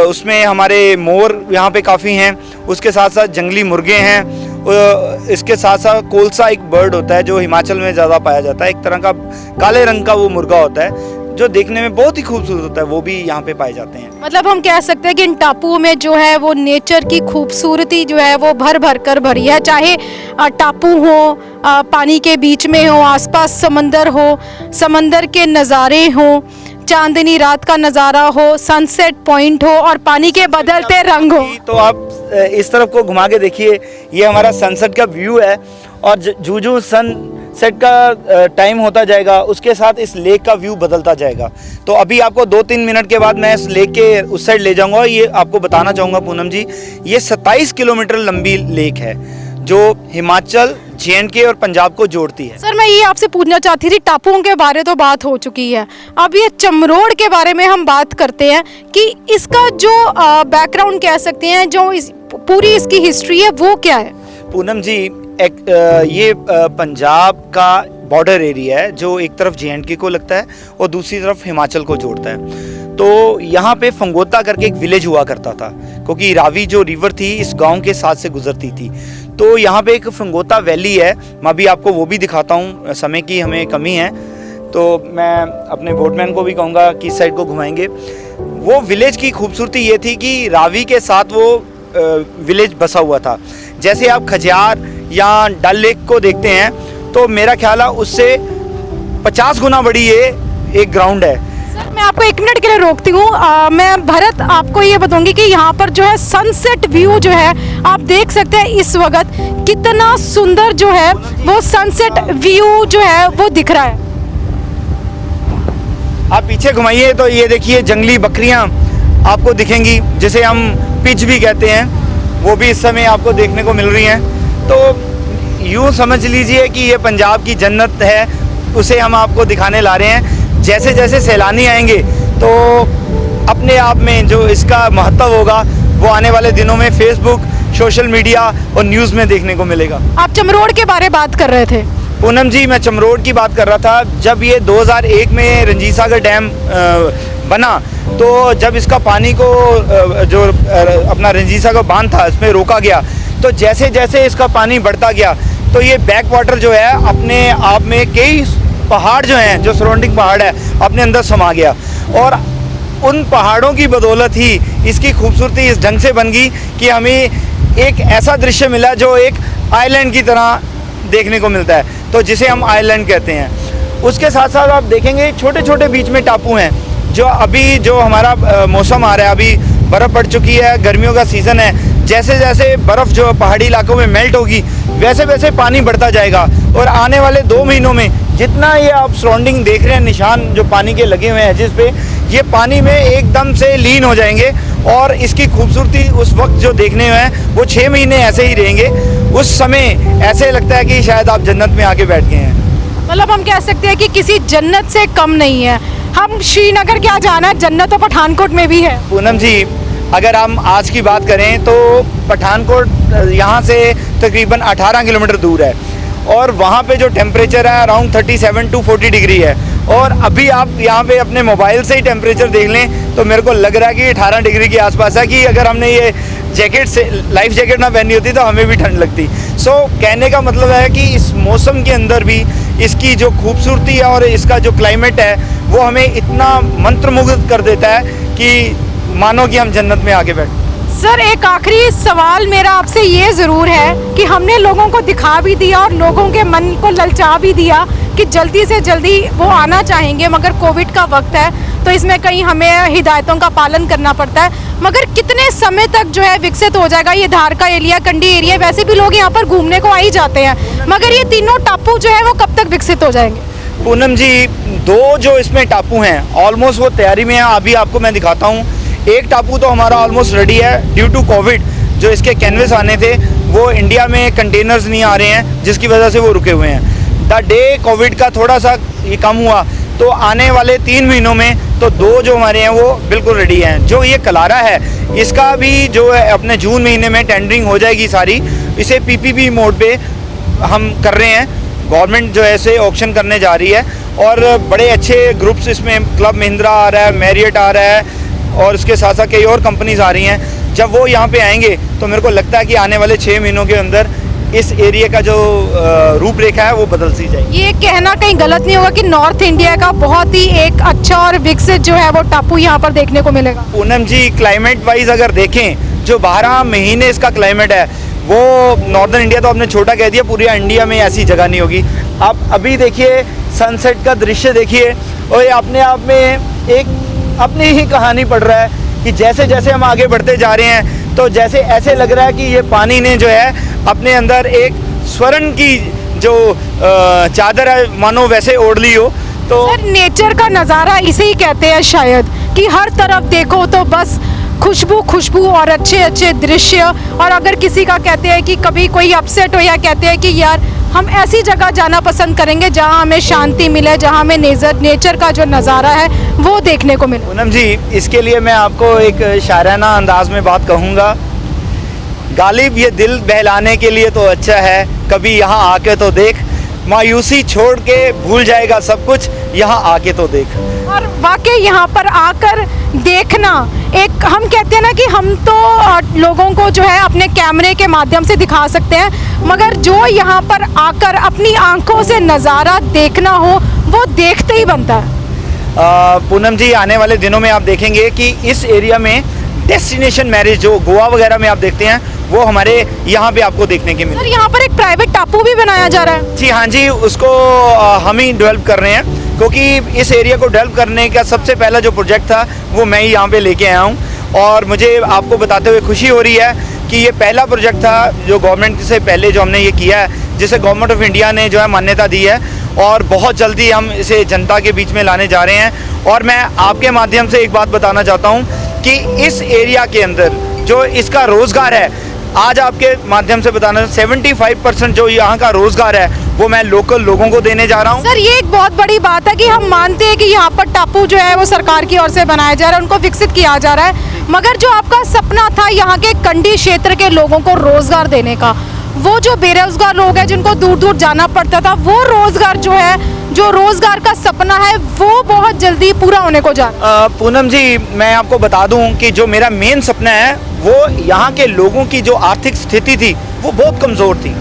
उसमें हमारे मोर यहाँ पे काफ़ी हैं। उसके साथ साथ जंगली मुर्गे हैं। इसके साथ साथ कोलसा एक बर्ड होता है जो हिमाचल में ज़्यादा पाया जाता है, एक तरह का काले रंग का वो मुर्गा होता है जो देखने में बहुत ही खूबसूरत होता है, वो भी यहाँ पे पाए जाते हैं। मतलब हम कह सकते हैं कि इन टापुओं में जो है वो नेचर की खूबसूरती जो है वो भर भर कर भरी है। चाहे टापू हो, पानी के बीच में हो, आसपास समंदर हो, समंदर के नज़ारे हो, चांदनी रात का नज़ारा हो, सनसेट पॉइंट हो और पानी के बदलते रंग हो। तो आप इस तरफ को घुमा के देखिए, ये हमारा सनसेट का व्यू है, और जो सनसेट का टाइम होता जाएगा उसके साथ इस लेक का व्यू बदलता जाएगा। तो अभी आपको 2-3 मिनट के बाद मैं इस लेक के उस साइड ले जाऊंगा। ये आपको बताना चाहूँगा पूनम जी, ये 27 किलोमीटर लंबी लेक है जो हिमाचल, J&K और पंजाब को जोड़ती है। सर, मैं ये आपसे पूछना चाहती थी, टापुओं के बारे तो बात हो चुकी है, अब ये चमरोड़ के बारे में हम बात करते हैं कि इसका जो बैकग्राउंड कह सकते हैं, जो पूरी इसकी हिस्ट्री है वो क्या है? पूनम जी, ये पंजाब का बॉर्डर एरिया है जो एक तरफ J&K को लगता है और दूसरी तरफ हिमाचल को जोड़ता है। तो यहाँ पे फंगोता करके एक विलेज हुआ करता था, क्योंकि रावी जो रिवर थी इस गांव के साथ से गुजरती थी। तो यहाँ पे एक फंगोता वैली है, मैं अभी आपको वो भी दिखाता हूँ, समय की हमें कमी है तो मैं अपने बोटमैन को भी कहूँगा कि इस साइड को घुमाएंगे। वो विलेज की खूबसूरती ये थी कि रावी के साथ वो विलेज बसा हुआ था। जैसे आप खजियार या डल लेक को देखते हैं तो मेरा ख्याल है उससे 50 गुना बड़ी ये एक ग्राउंड है। सर, मैं आपको 1 मिनट के लिए रोकती हूँ। मैं भरत आपको ये बताऊंगी कि यहाँ पर जो है सनसेट व्यू जो है आप देख सकते हैं इस वक्त कितना सुंदर जो है वो सनसेट व्यू जो है वो दिख रहा है। आप पीछे घुमाइए तो ये देखिए जंगली बकरियां आपको दिखेंगी, जिसे हम पिच भी कहते हैं, वो भी इस समय आपको देखने को मिल रही हैं। तो यूँ समझ लीजिए कि ये पंजाब की जन्नत है, उसे हम आपको दिखाने ला रहे हैं। जैसे जैसे सैलानी आएंगे तो अपने आप में जो इसका महत्व होगा वो आने वाले दिनों में फेसबुक, सोशल मीडिया और न्यूज़ में देखने को मिलेगा। आप चमरोड़ के बारे में बात कर रहे थे। पूनम जी, मैं चमरोड़ की बात कर रहा था। जब ये 2001 में रंजीत सागर डैम बना तो जब इसका पानी को जो अपना रंजीत सागर बांध था इसमें रोका गया, तो जैसे जैसे इसका पानी बढ़ता गया तो ये बैक वाटर जो है अपने आप में कई पहाड़ जो हैं, जो सराउंडिंग पहाड़ है, अपने अंदर समा गया। और उन पहाड़ों की बदौलत ही इसकी खूबसूरती इस ढंग से बन गई कि हमें एक ऐसा दृश्य मिला जो एक आइलैंड की तरह देखने को मिलता है, तो जिसे हम आइलैंड कहते हैं। उसके साथ साथ आप देखेंगे छोटे छोटे बीच में टापू हैं, जो अभी जो हमारा मौसम आ रहा है, अभी बर्फ़ पड़ चुकी है, गर्मियों का सीज़न है। जैसे जैसे बर्फ़ जो पहाड़ी इलाकों में मेल्ट होगी वैसे वैसे पानी बढ़ता जाएगा, और आने वाले 2 महीनों में जितना ये आप सराउंडिंग देख रहे हैं, निशान जो पानी के लगे हुए हैं एजिस पे, ये पानी में एकदम से लीन हो जाएंगे और इसकी खूबसूरती उस वक्त जो देखने में है वो 6 महीने ऐसे ही रहेंगे। उस समय ऐसे लगता है कि शायद आप जन्नत में आके बैठ गए हैं। मतलब हम कह सकते हैं कि किसी जन्नत से कम नहीं है। हम श्रीनगर क्या जाना है, जन्नत तो पठानकोट में भी है। पूनम जी, अगर हम आज की बात करें तो पठानकोट यहाँ से तकरीबन 18 किलोमीटर दूर है, और वहाँ पे जो टेम्परेचर है अराउंड 37 to 40 डिग्री है। और अभी आप यहाँ पे अपने मोबाइल से ही टेम्परेचर देख लें तो मेरे को लग रहा है कि 18 डिग्री के आसपास है, कि अगर हमने ये जैकेट से लाइफ जैकेट ना पहनी होती तो हमें भी ठंड लगती। सो कहने का मतलब है कि इस मौसम के अंदर भी इसकी जो खूबसूरती है और इसका जो क्लाइमेट है वो हमें इतना मंत्रमुग्ध कर देता है कि मानो कि हम जन्नत में आके बैठे। सर एक आखिरी सवाल मेरा आपसे ये ज़रूर है कि हमने लोगों को दिखा भी दिया और लोगों के मन को ललचा भी दिया कि जल्दी से जल्दी वो आना चाहेंगे, मगर कोविड का वक्त है तो इसमें कहीं हमें हिदायतों का पालन करना पड़ता है। मगर कितने समय तक जो है विकसित हो जाएगा ये धार का एरिया, कंडी एरिया? वैसे भी लोग यहाँ पर घूमने को आ ही जाते हैं, मगर ये तीनों टापू जो है वो कब तक विकसित हो जाएंगे? पूनम जी, दो जो इसमें टापू हैं ऑलमोस्ट वो तैयारी में है। अभी आपको मैं दिखाता हूँ, एक टापू तो हमारा ऑलमोस्ट रेडी है। ड्यू टू कोविड जो इसके कैनवस आने थे वो इंडिया में कंटेनर्स नहीं आ रहे हैं, जिसकी वजह से वो रुके हुए हैं। द डे कोविड का थोड़ा सा ये कम हुआ तो आने वाले 3 महीनों में तो दो जो हमारे हैं वो बिल्कुल रेडी हैं। जो ये कलारा है इसका भी जो है अपने जून महीने में टेंडरिंग हो जाएगी सारी। इसे पीपीपी मोड पे हम कर रहे हैं, गवर्नमेंट जो है इसे ऑक्शन करने जा रही है और बड़े अच्छे ग्रुप्स इसमें, क्लब महिंद्रा आ रहा है, मैरियट आ रहा है और उसके साथ साथ कई और कंपनीज आ रही हैं। जब वो यहाँ पे आएंगे तो मेरे को लगता है कि आने वाले 6 महीनों के अंदर इस एरिया का जो रूपरेखा है वो बदल सी जाएगी। ये कहना कहीं गलत नहीं होगा कि नॉर्थ इंडिया का बहुत ही एक अच्छा और विकसित जो है वो टापू यहाँ पर देखने को मिलेगा। पूनम जी, क्लाइमेट वाइज अगर देखें जो 12 महीने इसका क्लाइमेट है वो नॉर्दर्न इंडिया तो आपने छोटा कह दिया, पूरी इंडिया में ऐसी जगह नहीं होगी। आप अभी देखिए सनसेट का दृश्य देखिए और ये अपने आप में एक अपनी ही कहानी पढ़ रहा है कि जैसे जैसे हम आगे बढ़ते जा रहे हैं तो जैसे ऐसे लग रहा है कि ये पानी ने जो है अपने अंदर एक स्वर्ण की जो चादर है मानो वैसे ओढ़ ली हो। तो सर नेचर का नज़ारा इसे ही कहते हैं शायद, कि हर तरफ देखो तो बस खुशबू खुशबू और अच्छे अच्छे दृश्य। और अगर किसी का कहते हैं कि कभी कोई अपसेट हो या कहते हैं कि यार हम ऐसी जगह जाना पसंद करेंगे जहां हमें शांति मिले, जहां हमें नेचर का जो नज़ारा है वो देखने को मिले। पूनम जी, इसके लिए मैं आपको एक शायराना अंदाज में बात कहूँगा। गालिब ये दिल बहलाने के लिए तो अच्छा है, कभी यहाँ आके तो देख, मायूसी छोड़ के भूल जाएगा सब कुछ, यहाँ आके तो देख। और वाकई यहाँ पर आकर देखना एक, हम कहते हैं ना कि हम तो लोगों को जो है अपने कैमरे के माध्यम से दिखा सकते हैं, मगर जो यहाँ पर आकर अपनी आंखों से नज़ारा देखना हो वो देखते ही बनता है। पूनम जी, आने वाले दिनों में आप देखेंगे कि इस एरिया में डेस्टिनेशन मैरिज जो गोवा वगैरह में आप देखते हैं वो हमारे यहाँ पे आपको देखने के मिले। सर यहाँ पर एक प्राइवेट टापू भी बनाया जा रहा है? जी हाँ जी, उसको हम ही डेवलप कर रहे हैं क्योंकि इस एरिया को डेवलप करने का सबसे पहला जो प्रोजेक्ट था वो मैं ही यहाँ पे लेके आया हूँ और मुझे आपको बताते हुए खुशी हो रही है कि ये पहला प्रोजेक्ट था जो गवर्नमेंट से पहले जो हमने ये किया है, जिसे गवर्नमेंट ऑफ इंडिया ने जो है मान्यता दी है और बहुत जल्दी हम इसे जनता के बीच में लाने जा रहे हैं। और मैं आपके माध्यम से एक बात बताना चाहता हूँ कि इस एरिया के अंदर जो इसका रोज़गार है, आज आपके माध्यम से बताना 75% जो यहाँ का रोज़गार है वो मैं लोकल लोगों को देने जा रहा हूँ। सर ये एक बहुत बड़ी बात है कि हम मानते हैं कि यहाँ पर टापू जो है वो सरकार की ओर से बनाया जा रहा है, उनको विकसित किया जा रहा है, मगर जो आपका सपना था यहाँ के कंडी क्षेत्र के लोगों को रोज़गार देने का, वो जो बेरोजगार लोग हैं जिनको दूर दूर जाना पड़ता था, वो रोज़गार जो है, जो रोज़गार का सपना है वो बहुत जल्दी पूरा होने को जा रहा है। पूनम जी, मैं आपको बता दूं कि जो मेरा मेन सपना है वो यहाँ के लोगों की जो आर्थिक स्थिति थी वो बहुत कमज़ोर थी,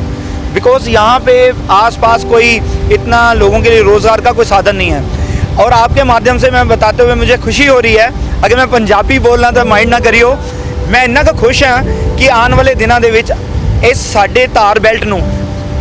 बिकॉज़ यहाँ पे आसपास कोई इतना लोगों के लिए रोज़गार का कोई साधन नहीं है। और आपके माध्यम से मैं बताते हुए मुझे खुशी हो रही है, अगर मैं पंजाबी बोलना तो माइंड ना करियो, मैं इन्ना का खुश हाँ कि आने वाले दिनों के विच इस साडे धार बेल्ट नूं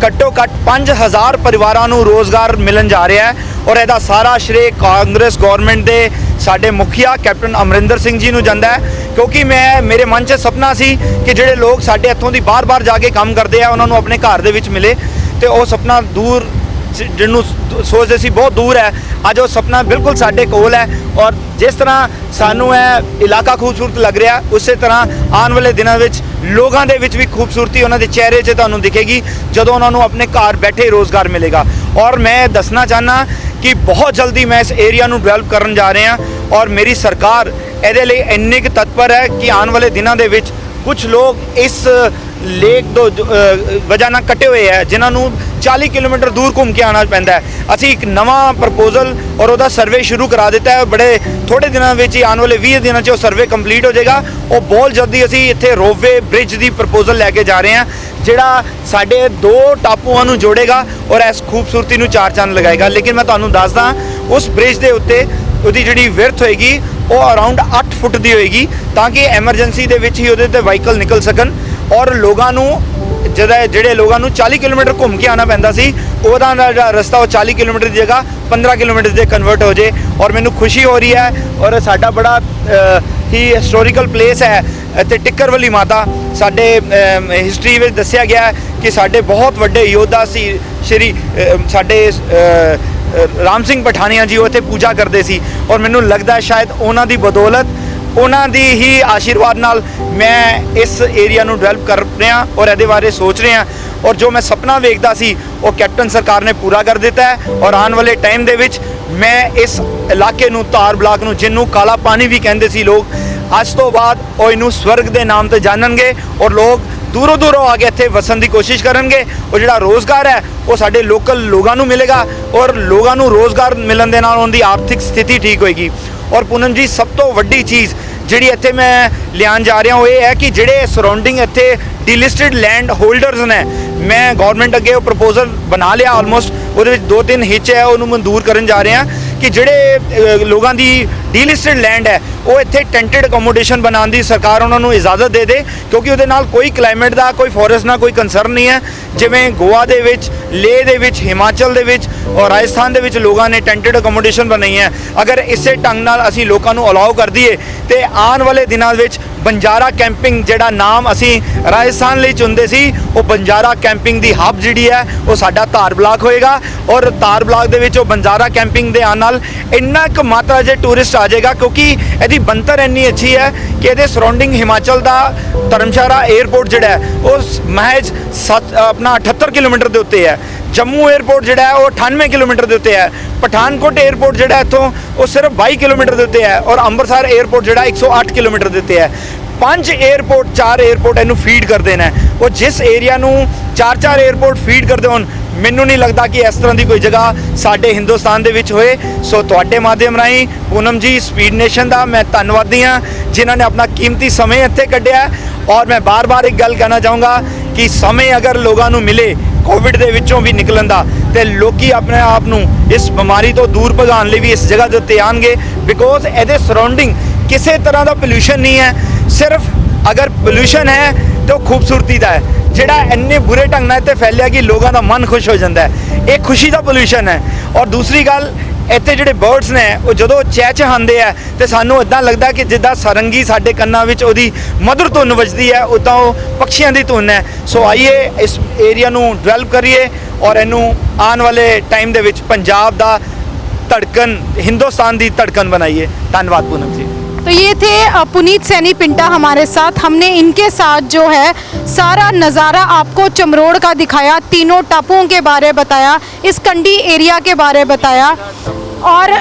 घट्टो घट्ट 5000 परिवारों को रोज़गार मिलन जा रहा है और ਇਹਦਾ सारा श्रेय कांग्रेस गवर्नमेंट के साडे मुखिया कैप्टन अमरिंदर सिंह जी नूं ਜਾਂਦਾ है, क्योंकि मैं मेरे मन 'ਚ सपना सी कि ਜਿਹੜੇ लोग साडे इत्थों दी बार-बार जाके काम करते हैं उन्होंने अपने घर दे विच मिले, तो वो सपना दूर जिन्हों सोचते सी बहुत दूर है, अज वो सपना बिल्कुल साडे कोल है। और जिस तरह सानू है इलाका खूबसूरत लग रहा है, उस तरह आने वाले दिनों में लोगों के भी खूबसूरती उन्होंने चेहरे 'ਚ तुहानूं दिखेगी जदों उन्होंने अपने घर बैठे रोज़गार मिलेगा। और मैं दसना चाहना कि बहुत जल्दी मैं इस एरिया नूं डेवलप करन जा रहे हैं और मेरी सरकार इहदे लई इन्नी तत्पर है कि आने वाले दिनों के विच कुछ लोग इस ਲੇਕ ਤੋਂ ਵਜ੍ਹਾ ਨਾਲ ਕੱਟੇ ਹੋਏ ਹੈ, ਜਿਨ੍ਹਾਂ ਨੂੰ 40 ਕਿਲੋਮੀਟਰ ਦੂਰ ਘੁੰਮ ਕੇ ਆਉਣਾ ਪੈਂਦਾ ਹੈ। ਅਸੀਂ ਇੱਕ ਨਵਾਂ ਪ੍ਰਪੋਜ਼ਲ ਔਰ ਉਹਦਾ ਸਰਵੇ ਸ਼ੁਰੂ ਕਰਾ ਦਿੱਤਾ ਹੈ। ਬੜੇ ਥੋੜੇ ਦਿਨਾਂ ਵਿੱਚ ਹੀ, ਆਉਣ ਵਾਲੇ 20 ਦਿਨਾਂ 'ਚ ਉਹ ਸਰਵੇ ਕੰਪਲੀਟ ਹੋ ਜਾਏਗਾ। ਉਹ ਬਹੁਤ ਜਲਦੀ ਅਸੀਂ ਇੱਥੇ ਰੋਪਵੇ ਬ੍ਰਿਜ ਦੀ ਪ੍ਰਪੋਜ਼ਲ ਲੈ ਕੇ ਜਾ ਰਹੇ ਹਾਂ, ਜਿਹੜਾ ਸਾਡੇ 2 ਟਾਪੂਆਂ ਨੂੰ ਜੋੜੇਗਾ ਔਰ ਇਸ ਖੂਬਸੂਰਤੀ ਨੂੰ ਚਾਰ ਚੰਨ ਲਗਾਏਗਾ। ਲੇਕਿਨ ਮੈਂ ਤੁਹਾਨੂੰ ਦੱਸਦਾ, ਉਸ ਬ੍ਰਿਜ ਦੇ ਉੱਤੇ ਉਹਦੀ ਜਿਹੜੀ ਵਿਰਥ ਹੋਏਗੀ ਉਹ ਅਰਾਊਂਡ 8 ਫੁੱਟ ਦੀ ਹੋਏਗੀ, ਤਾਂ ਕਿ ਐਮਰਜੈਂਸੀ ਦੇ ਵਿੱਚ ਹੀ ਉਹਦੇ ਤੇ ਵਾਹੀਕਲ ਨਿਕਲ ਸਕਣ ਔਰ ਲੋਕਾਂ ਨੂੰ ਜਿਹੜੇ ਲੋਕਾਂ ਨੂੰ 40 ਕਿਲੋਮੀਟਰ ਘੁੰਮ ਕੇ ਆਉਣਾ ਪੈਂਦਾ ਸੀ, ਉਹਦਾ ਜਿਹੜਾ ਰਸਤਾ ਉਹ 40 ਕਿਲੋਮੀਟਰ ਦੀ ਜਗ੍ਹਾ 15 ਕਿਲੋਮੀਟਰ ਦੇ ਕਨਵਰਟ ਹੋ ਜੇ। ਔਰ ਮੈਨੂੰ ਖੁਸ਼ੀ ਹੋ ਰਹੀ ਹੈ। ਔਰ ਸਾਡਾ ਬੜਾ ਹੀ ਹਿਸਟੋਰੀਕਲ ਪਲੇਸ ਹੈ ਅਤੇ ਟਿੱਕਰ ਵਾਲੀ ਮਾਤਾ ਸਾਡੇ ਹਿਸਟਰੀ ਵਿੱਚ ਦੱਸਿਆ ਗਿਆ ਹੈ ਕਿ ਸਾਡੇ ਬਹੁਤ ਵੱਡੇ ਯੋਧਾ ਸੀ ਸ਼੍ਰੀ ਸਾਡੇ ਰਾਮ ਸਿੰਘ ਪਠਾਨੀਆ ਜੀ, ਉਹ ਇੱਥੇ ਪੂਜਾ ਕਰਦੇ ਸੀ। ਔਰ ਮੈਨੂੰ ਲੱਗਦਾ ਸ਼ਾਇਦ ਉਹਨਾਂ ਦੀ ਬਦੌਲਤ, ਉਹਨਾਂ ਦੀ ਹੀ ਆਸ਼ੀਰਵਾਦ ਨਾਲ ਮੈਂ ਇਸ ਏਰੀਆ ਨੂੰ ਡਿਵੈਲਪ ਕਰ ਰਿਹਾ ਔਰ ਇਹਦੇ ਬਾਰੇ ਸੋਚ ਰਿਹਾ। ਔਰ ਜੋ ਮੈਂ ਸੁਪਨਾ ਵੇਖਦਾ ਸੀ ਉਹ ਕੈਪਟਨ ਸਰਕਾਰ ਨੇ ਪੂਰਾ ਕਰ ਦਿੱਤਾ ਹੈ। ਔਰ ਆਉਣ ਵਾਲੇ ਟਾਈਮ ਦੇ ਵਿੱਚ ਮੈਂ ਇਸ ਇਲਾਕੇ ਨੂੰ, ਧਾਰ ਬਲਾਕ ਨੂੰ, ਜਿਹਨੂੰ ਕਾਲਾ ਪਾਣੀ ਵੀ ਕਹਿੰਦੇ ਸੀ ਲੋਕ, ਅੱਜ ਤੋਂ ਬਾਅਦ ਉਹ ਇਹਨੂੰ ਸਵਰਗ ਦੇ ਨਾਮ ਤੇ ਜਾਣਨਗੇ ਔਰ ਲੋਕ ਦੂਰੋਂ ਦੂਰੋਂ ਆ ਕੇ ਇੱਥੇ ਵਸਣ ਦੀ ਕੋਸ਼ਿਸ਼ ਕਰਨਗੇ। ਉਹ ਜਿਹੜਾ ਰੋਜ਼ਗਾਰ ਹੈ ਉਹ ਸਾਡੇ ਲੋਕਲ ਲੋਕਾਂ ਨੂੰ ਮਿਲੇਗਾ ਔਰ ਲੋਕਾਂ ਨੂੰ ਰੋਜ਼ਗਾਰ ਮਿਲਣ ਦੇ ਨਾਲ ਉਹਨਾਂ ਦੀ ਆਰਥਿਕ ਸਥਿਤੀ ਠੀਕ ਹੋਏਗੀ। ਔਰ ਪੂਨਮ ਜੀ, ਸਭ ਤੋਂ ਵੱਡੀ ਚੀਜ਼ ਜਿਹੜੀ ਇੱਥੇ ਮੈਂ ਲਿਆਉਣ ਜਾ ਰਿਹਾ ਉਹ ਇਹ ਹੈ ਕਿ ਜਿਹੜੇ ਸਰਾਊਂਡਿੰਗ ਇੱਥੇ ਡੀਲਿਸਟਡ ਲੈਂਡ ਹੋਲਡਰਸ ਨੇ, ਮੈਂ ਗਵਰਨਮੈਂਟ ਅੱਗੇ ਉਹ ਪ੍ਰਪੋਜ਼ਲ ਬਣਾ ਲਿਆ ਆਲਮੋਸਟ, ਉਹਦੇ ਵਿੱਚ 2-3 ਹਿੱਚ ਹੈ, ਉਹਨੂੰ ਮਨਜ਼ੂਰ ਕਰਨ ਜਾ ਰਹੇ ਹਾਂ ਕਿ ਜਿਹੜੇ ਲੋਕਾਂ ਦੀ ਡੀਲਿਸਟਡ ਲੈਂਡ ਹੈ ਉਹ ਇੱਥੇ ਟੈਂਟਡ ਅਕੋਮੋਡੇਸ਼ਨ ਬਣਾਉਣ ਦੀ ਸਰਕਾਰ ਉਹਨਾਂ ਨੂੰ ਇਜਾਜ਼ਤ ਦੇ ਦੇ, ਕਿਉਂਕਿ ਉਹਦੇ ਨਾਲ ਕੋਈ ਕਲਾਈਮੇਟ ਦਾ, ਕੋਈ ਫੋਰੈਸਟ ਨਾਲ ਕੋਈ ਕੰਸਰਨ ਨਹੀਂ ਹੈ। ਜਿਵੇਂ ਗੋਆ ਦੇ ਵਿੱਚ, ਲੇਹ ਦੇ ਵਿੱਚ, ਹਿਮਾਚਲ ਦੇ ਵਿੱਚ ਔਰ ਰਾਜਸਥਾਨ ਦੇ ਵਿੱਚ ਲੋਕਾਂ ਨੇ ਟੈਂਟਡ ਅਕੋਮੋਡੇਸ਼ਨ ਬਣਾਈ ਹੈ। ਅਗਰ ਇਸੇ ਢੰਗ ਨਾਲ ਅਸੀਂ ਲੋਕਾਂ ਨੂੰ ਅਲਾਉ ਕਰ ਦਈਏ ਤੇ ਆਉਣ ਵਾਲੇ ਦਿਨਾਂ ਵਿੱਚ ਬੰਜਾਰਾ ਕੈਂਪਿੰਗ, ਜਿਹੜਾ ਨਾਮ ਅਸੀਂ ਰਾਜਸਥਾਨ ਲਈ ਚੁਣਦੇ ਸੀ, ਉਹ ਬੰਜਾਰਾ ਕੈਂਪਿੰਗ ਦੀ ਹੱਬ ਜਿਹੜੀ ਹੈ ਉਹ ਸਾਡਾ ਧਾਰ ਬਲਾਕ ਹੋਏਗਾ। ਔਰ ਧਾਰ ਬਲਾਕ ਦੇ ਵਿੱਚ ਉਹ ਬੰਜਾਰਾ ਕੈਂਪਿੰਗ ਦੇ ਆਉਣ ਨਾਲ ਇੰਨਾ ਕੁ ਮਾਤਰਾ 'ਚ ਟੂਰਿਸਟ ਆ ਜਾਏਗਾ, ਕਿਉਂਕਿ ਇਹਦੀ ਬਣਤਰ ਇੰਨੀ ਅੱਛੀ ਹੈ ਕਿ ਇਹਦੇ ਸਰਾਊਂਡਿੰਗ ਹਿਮਾਚਲ ਦਾ ਧਰਮਸ਼ਾਲਾ 에ਅਰਪੋਰਟ ਜਿਹੜਾ ਹੈ ਉਹ ਮਹਿਜ 78 ਕਿਲੋਮੀਟਰ ਦੇ ਉੱਤੇ ਹੈ। ਜੰਮੂ 에ਅਰਪੋਰਟ ਜਿਹੜਾ ਹੈ ਉਹ 98 ਕਿਲੋਮੀਟਰ ਦੇ ਉੱਤੇ ਹੈ। ਪਠਾਨਕੋਟ 에ਅਰਪੋਰਟ ਜਿਹੜਾ ਇੱਥੋਂ ਉਹ ਸਿਰਫ 22 ਕਿਲੋਮੀਟਰ ਦੇ ਉੱਤੇ ਹੈ। ਔਰ ਅੰਮ੍ਰਿਤਸਰ 에ਅਰਪੋਰਟ ਜਿਹੜਾ 108 ਕਿਲੋਮੀਟਰ ਦੇ ਉੱਤੇ ਹੈ। 4 에ਅਰਪੋਰਟ ਇਹਨੂੰ ਫੀਡ ਕਰਦੇ ਨੇ। ਉਹ ਜਿਸ ਏਰੀਆ ਨੂੰ 4 에ਅਰਪੋਰਟ ਫੀਡ ਕਰਦੇ ਹੋਣ, ਮੈਨੂੰ ਨਹੀਂ ਲੱਗਦਾ ਕਿ ਇਸ ਤਰ੍ਹਾਂ ਦੀ ਕੋਈ ਜਗ੍ਹਾ ਸਾਡੇ ਹਿੰਦੁਸਤਾਨ ਦੇ ਵਿੱਚ ਹੋਏ। ਸੋ ਤੁਹਾਡੇ ਮਾਧਿਅਮ ਰਾਹੀਂ ਪੂਨਮ ਜੀ, ਸਪੀਡ ਨੇਸ਼ਨ ਦਾ ਮੈਂ ਧੰਨਵਾਦੀ ਹਾਂ ਜਿਨ੍ਹਾਂ ਨੇ ਆਪਣਾ ਕੀਮਤੀ ਸਮੇਂ ਇੱਥੇ ਕੱਢਿਆ। ਔਰ ਮੈਂ ਬਾਰ-ਬਾਰ ਇੱਕ ਗੱਲ ਕਹਿਣਾ ਚਾਹੂੰਗਾ ਕਿ ਸਮੇਂ ਅਗਰ ਲੋਕਾਂ ਨੂੰ ਮਿਲੇ ਕੋਵਿਡ ਦੇ ਵਿੱਚੋਂ ਵੀ ਨਿਕਲਣ ਦਾ, ਤੇ ਲੋਕੀ ਆਪਣੇ ਆਪ ਨੂੰ ਇਸ ਬਿਮਾਰੀ ਤੋਂ ਦੂਰ ਭਗਾਉਣ ਲਈ ਵੀ ਇਸ ਜਗ੍ਹਾ ਦੇ ਉੱਤੇ ਆਉਣਗੇ, ਬਿਕੋਜ਼ ਇਹਦੇ ਸਰਾਊਂਡਿੰਗ ਕਿਸੇ ਤਰ੍ਹਾਂ ਦਾ ਪੋਲਿਊਸ਼ਨ ਨਹੀਂ ਹੈ। ਸਿਰਫ ਅਗਰ ਪੋਲਿਊਸ਼ਨ ਹੈ ਤਾਂ ਉਹ ਖੂਬਸੂਰਤੀ ਦਾ ਹੈ, ਜਿਹੜਾ ਇੰਨੇ ਬੁਰੇ ਢੰਗ ਨਾਲ ਇੱਥੇ ਫੈਲਿਆ ਕਿ ਲੋਕਾਂ ਦਾ ਮਨ ਖੁਸ਼ ਹੋ ਜਾਂਦਾ ਹੈ। ਇਹ ਖੁਸ਼ੀ ਦਾ ਪੋਲਿਊਸ਼ਨ ਹੈ। ਔਰ ਦੂਸਰੀ ਗੱਲ, ਇੱਥੇ ਜਿਹੜੇ ਬਰਡਸ ਨੇ ਉਹ ਜਦੋਂ ਚਹਿਚਹਾਉਂਦੇ ਆ ਤੇ ਸਾਨੂੰ ਇਦਾਂ ਲੱਗਦਾ ਕਿ ਜਿੱਦਾਂ ਸਾਰੰਗੀ ਸਾਡੇ ਕੰਨਾਂ ਵਿੱਚ ਉਹਦੀ ਮਧੁਰ ਧੁਨ ਵੱਜਦੀ ਹੈ, ਉੱਦਾਂ ਉਹ ਪੰਛੀਆਂ ਦੀ ਧੁਨ ਹੈ। ਸੋ ਆਈਏ ਇਸ ਏਰੀਆ ਨੂੰ ਡਿਵੈਲਪ ਕਰੀਏ ਔਰ ਇਹਨੂੰ ਆਉਣ ਵਾਲੇ टाइम ਦੇ ਵਿੱਚ ਪੰਜਾਬ ਦਾ ਧੜਕन, हिंदुस्तान ਦੀ ਧੜਕन बनाइए। धन्यवाद पूनम जी। तो ये थे पुनीत सैनी पिंटा हमारे साथ। हमने इनके साथ जो है सारा नज़ारा आपको चमरोड़ का दिखाया, तीनों टापुओं के बारे बताया, इस कंडी एरिया के बारे बताया। और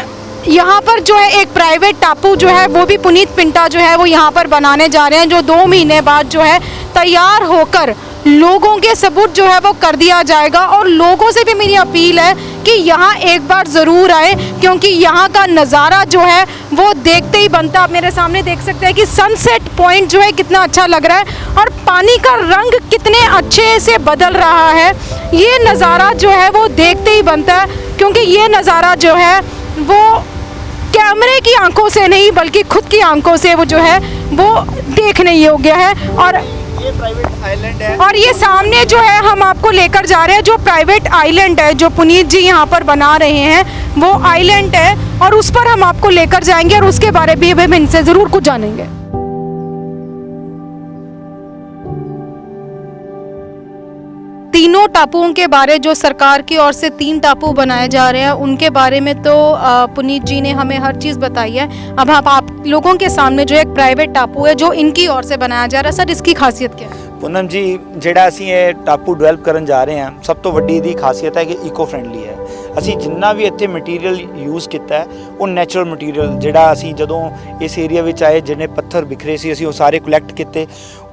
यहाँ पर जो है एक प्राइवेट टापू जो है वो भी पुनीत पिंटा जो है वो यहाँ पर बनाने जा रहे हैं, जो 2 महीने बाद जो है तैयार होकर लोगों के सबूत जो है वो कर दिया जाएगा। और लोगों से भी मेरी अपील है कि यहाँ एक बार ज़रूर आए, क्योंकि यहाँ का नज़ारा जो है वो देखते ही बनता। आप मेरे सामने देख सकते हैं कि सनसेट पॉइंट जो है कितना अच्छा लग रहा है और पानी का रंग कितने अच्छे से बदल रहा है। ये नज़ारा जो है वो देखते ही बनता है, क्योंकि ये नज़ारा जो है वो कैमरे की आंखों से नहीं बल्कि खुद की आंखों से वो जो है वो देखने योग्य है। और ये प्राइवेट आइलैंड है और ये सामने जो है हम आपको लेकर जा रहे हैं, जो प्राइवेट आइलैंड है जो पुनीत जी यहाँ पर बना रहे हैं, वो आइलैंड है और उस पर हम आपको लेकर जाएंगे और उसके बारे में भी हम इनसे ज़रूर कुछ जानेंगे। तीनों टापुओं के बारे, जो सरकार की ओर से 3 टापू बनाए जा रहे हैं, उनके बारे में तो पुनीत जी ने हमें हर चीज़ बताई है। अब आप लोगों के सामने जो एक प्राइवेट टापू है जो इनकी ओर से बनाया जा रहा है, सर इसकी खासियत क्या है? पूनम जी, ਜਿਹੜਾ ਅਸੀਂ ਇਹ ਟਾਪੂ ਡਿਵੈਲਪ ਕਰਨ ਜਾ ਰਹੇ ਹਾਂ, ਸਭ ਤੋਂ ਵੱਡੀ ਇਹਦੀ ਖਾਸੀਅਤ ਹੈ ਕਿ ਇਕੋ ਫ੍ਰੈਂਡਲੀ ਹੈ। ਅਸੀਂ ਜਿੰਨਾ ਵੀ ਇੱਥੇ ਮਟੀਰੀਅਲ ਯੂਜ਼ ਕੀਤਾ ਹੈ ਉਹ ਨੈਚੁਰਲ ਮਟੀਰੀਅਲ, ਜਿਹੜਾ ਅਸੀਂ ਜਦੋਂ ਇਸ ਏਰੀਆ ਵਿੱਚ ਆਏ, ਜਿਹਨੇ ਪੱਥਰ ਬਿਖਰੇ ਸੀ ਅਸੀਂ ਉਹ ਸਾਰੇ ਕਲੈਕਟ ਕੀਤੇ।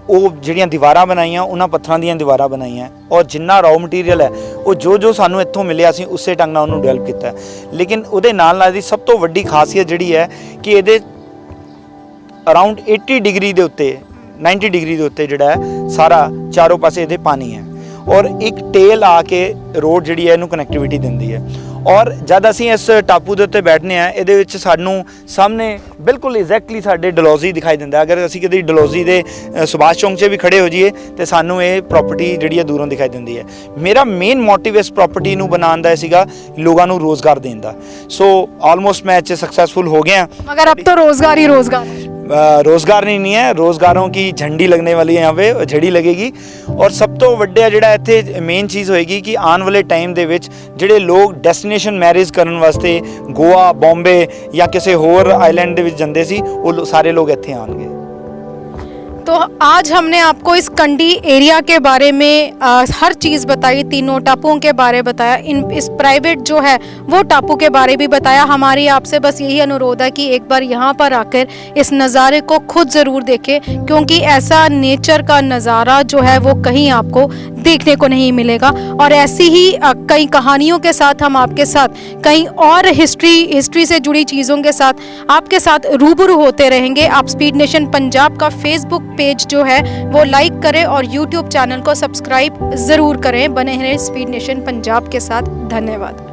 ਉਹ ਜਿਹੜੀਆਂ ਦੀਵਾਰਾਂ ਬਣਾਈਆਂ ਉਹਨਾਂ ਪੱਥਰਾਂ ਦੀਆਂ ਦੀਵਾਰਾਂ ਬਣਾਈਆਂ ਔਰ ਜਿੰਨਾ ਰਾਅ ਮਟੀਰੀਅਲ ਹੈ ਉਹ ਜੋ ਸਾਨੂੰ ਇੱਥੋਂ ਮਿਲਿਆ ਸੀ ਉਸੇ ਢੰਗ ਨਾਲ ਉਹਨੂੰ ਡਿਵੈਲਪ ਕੀਤਾ ਲੇਕਿਨ ਉਹਦੇ ਨਾਲ ਦੀ ਸਭ ਤੋਂ ਵੱਡੀ ਖਾਸੀਅਤ ਜਿਹੜੀ ਹੈ ਕਿ ਇਹਦੇ ਅਰਾਊਂਡ 80 ਡਿਗਰੀ ਦੇ ਉੱਤੇ 90 ਡਿਗਰੀ ਦੇ ਉੱਤੇ ਜਿਹੜਾ ਹੈ ਸਾਰਾ ਚਾਰੋਂ ਪਾਸੇ ਇਹਦੇ ਪਾਣੀ ਹੈ ਔਰ ਇੱਕ ਟੇਲ ਆ ਕੇ ਰੋਡ ਜਿਹੜੀ ਹੈ ਇਹਨੂੰ ਕਨੈਕਟੀਵਿਟੀ ਦਿੰਦੀ ਹੈ ਔਰ ਜਦ ਅਸੀਂ ਇਸ ਟਾਪੂ ਦੇ ਉੱਤੇ ਬੈਠਨੇ ਆ ਇਹਦੇ ਵਿੱਚ ਸਾਨੂੰ ਸਾਹਮਣੇ ਬਿਲਕੁਲ ਐਗਜ਼ੈਕਟਲੀ ਸਾਡੇ ਡਲਹੌਜ਼ੀ ਦਿਖਾਈ ਦਿੰਦਾ ਅਗਰ ਅਸੀਂ ਕਦੇ ਡਲਹੌਜ਼ੀ ਦੇ ਸੁਭਾਸ਼ ਚੌਂਕ 'ਚ ਵੀ ਖੜੇ ਹੋ ਜਾਈਏ ਤੇ ਸਾਨੂੰ ਇਹ ਪ੍ਰਾਪਰਟੀ ਜਿਹੜੀ ਹੈ ਦੂਰੋਂ ਦਿਖਾਈ ਦਿੰਦੀ ਹੈ ਮੇਰਾ ਮੇਨ ਮੋਟਿਵ ਇਸ ਪ੍ਰਾਪਰਟੀ ਨੂੰ ਬਣਾਉਣ ਦਾ ਸੀਗਾ ਲੋਕਾਂ ਨੂੰ ਰੋਜ਼ਗਾਰ ਦੇਣ ਦਾ ਸੋ ਆਲਮੋਸਟ मैं सक्सेसफुल हो गया मगर अब तो रोजगार ही रोजगार है। रोज़गार नहीं है रोज़गारों की झंडी लगने वाली है यहाँ पे झड़ी लगेगी और सब तो ਵੱਡਾ ਜਿਹੜਾ ਇੱਥੇ ਮੇਨ ਚੀਜ਼ ਹੋਏਗੀ ਕਿ ਆਉਣ ਵਾਲੇ ਟਾਈਮ ਦੇ ਵਿੱਚ ਜਿਹੜੇ ਲੋਕ ਡੈਸਟੀਨੇਸ਼ਨ ਮੈਰਿਜ ਕਰਨ ਵਾਸਤੇ ਗੋਆ ਬੰਬੇ ਜਾਂ ਕਿਸੇ ਹੋਰ ਆਈਲੈਂਡ ਦੇ ਵਿੱਚ ਜਾਂਦੇ ਸੀ ਉਹ ਸਾਰੇ ਲੋਕ ਇੱਥੇ ਆਉਣਗੇ। तो आज हमने आपको इस कंडी एरिया के बारे में हर चीज़ बताई, तीनों टापुओं के बारे बताया, इस प्राइवेट जो है वो टापू के बारे भी बताया। हमारी आपसे बस यही अनुरोध है कि एक बार यहाँ पर आकर इस नज़ारे को खुद ज़रूर देखें क्योंकि ऐसा नेचर का नज़ारा जो है वो कहीं आपको देखने को नहीं मिलेगा। और ऐसी ही कई कहानियों के साथ हम आपके साथ कई और हिस्ट्री से जुड़ी चीज़ों के साथ आपके साथ रूबरू होते रहेंगे। आप स्पीड नेशन पंजाब का फेसबुक पेज जो है वो लाइक करें और यूट्यूब चैनल को सब्सक्राइब ज़रूर करें। बने रहें स्पीड नेशन पंजाब के साथ। धन्यवाद।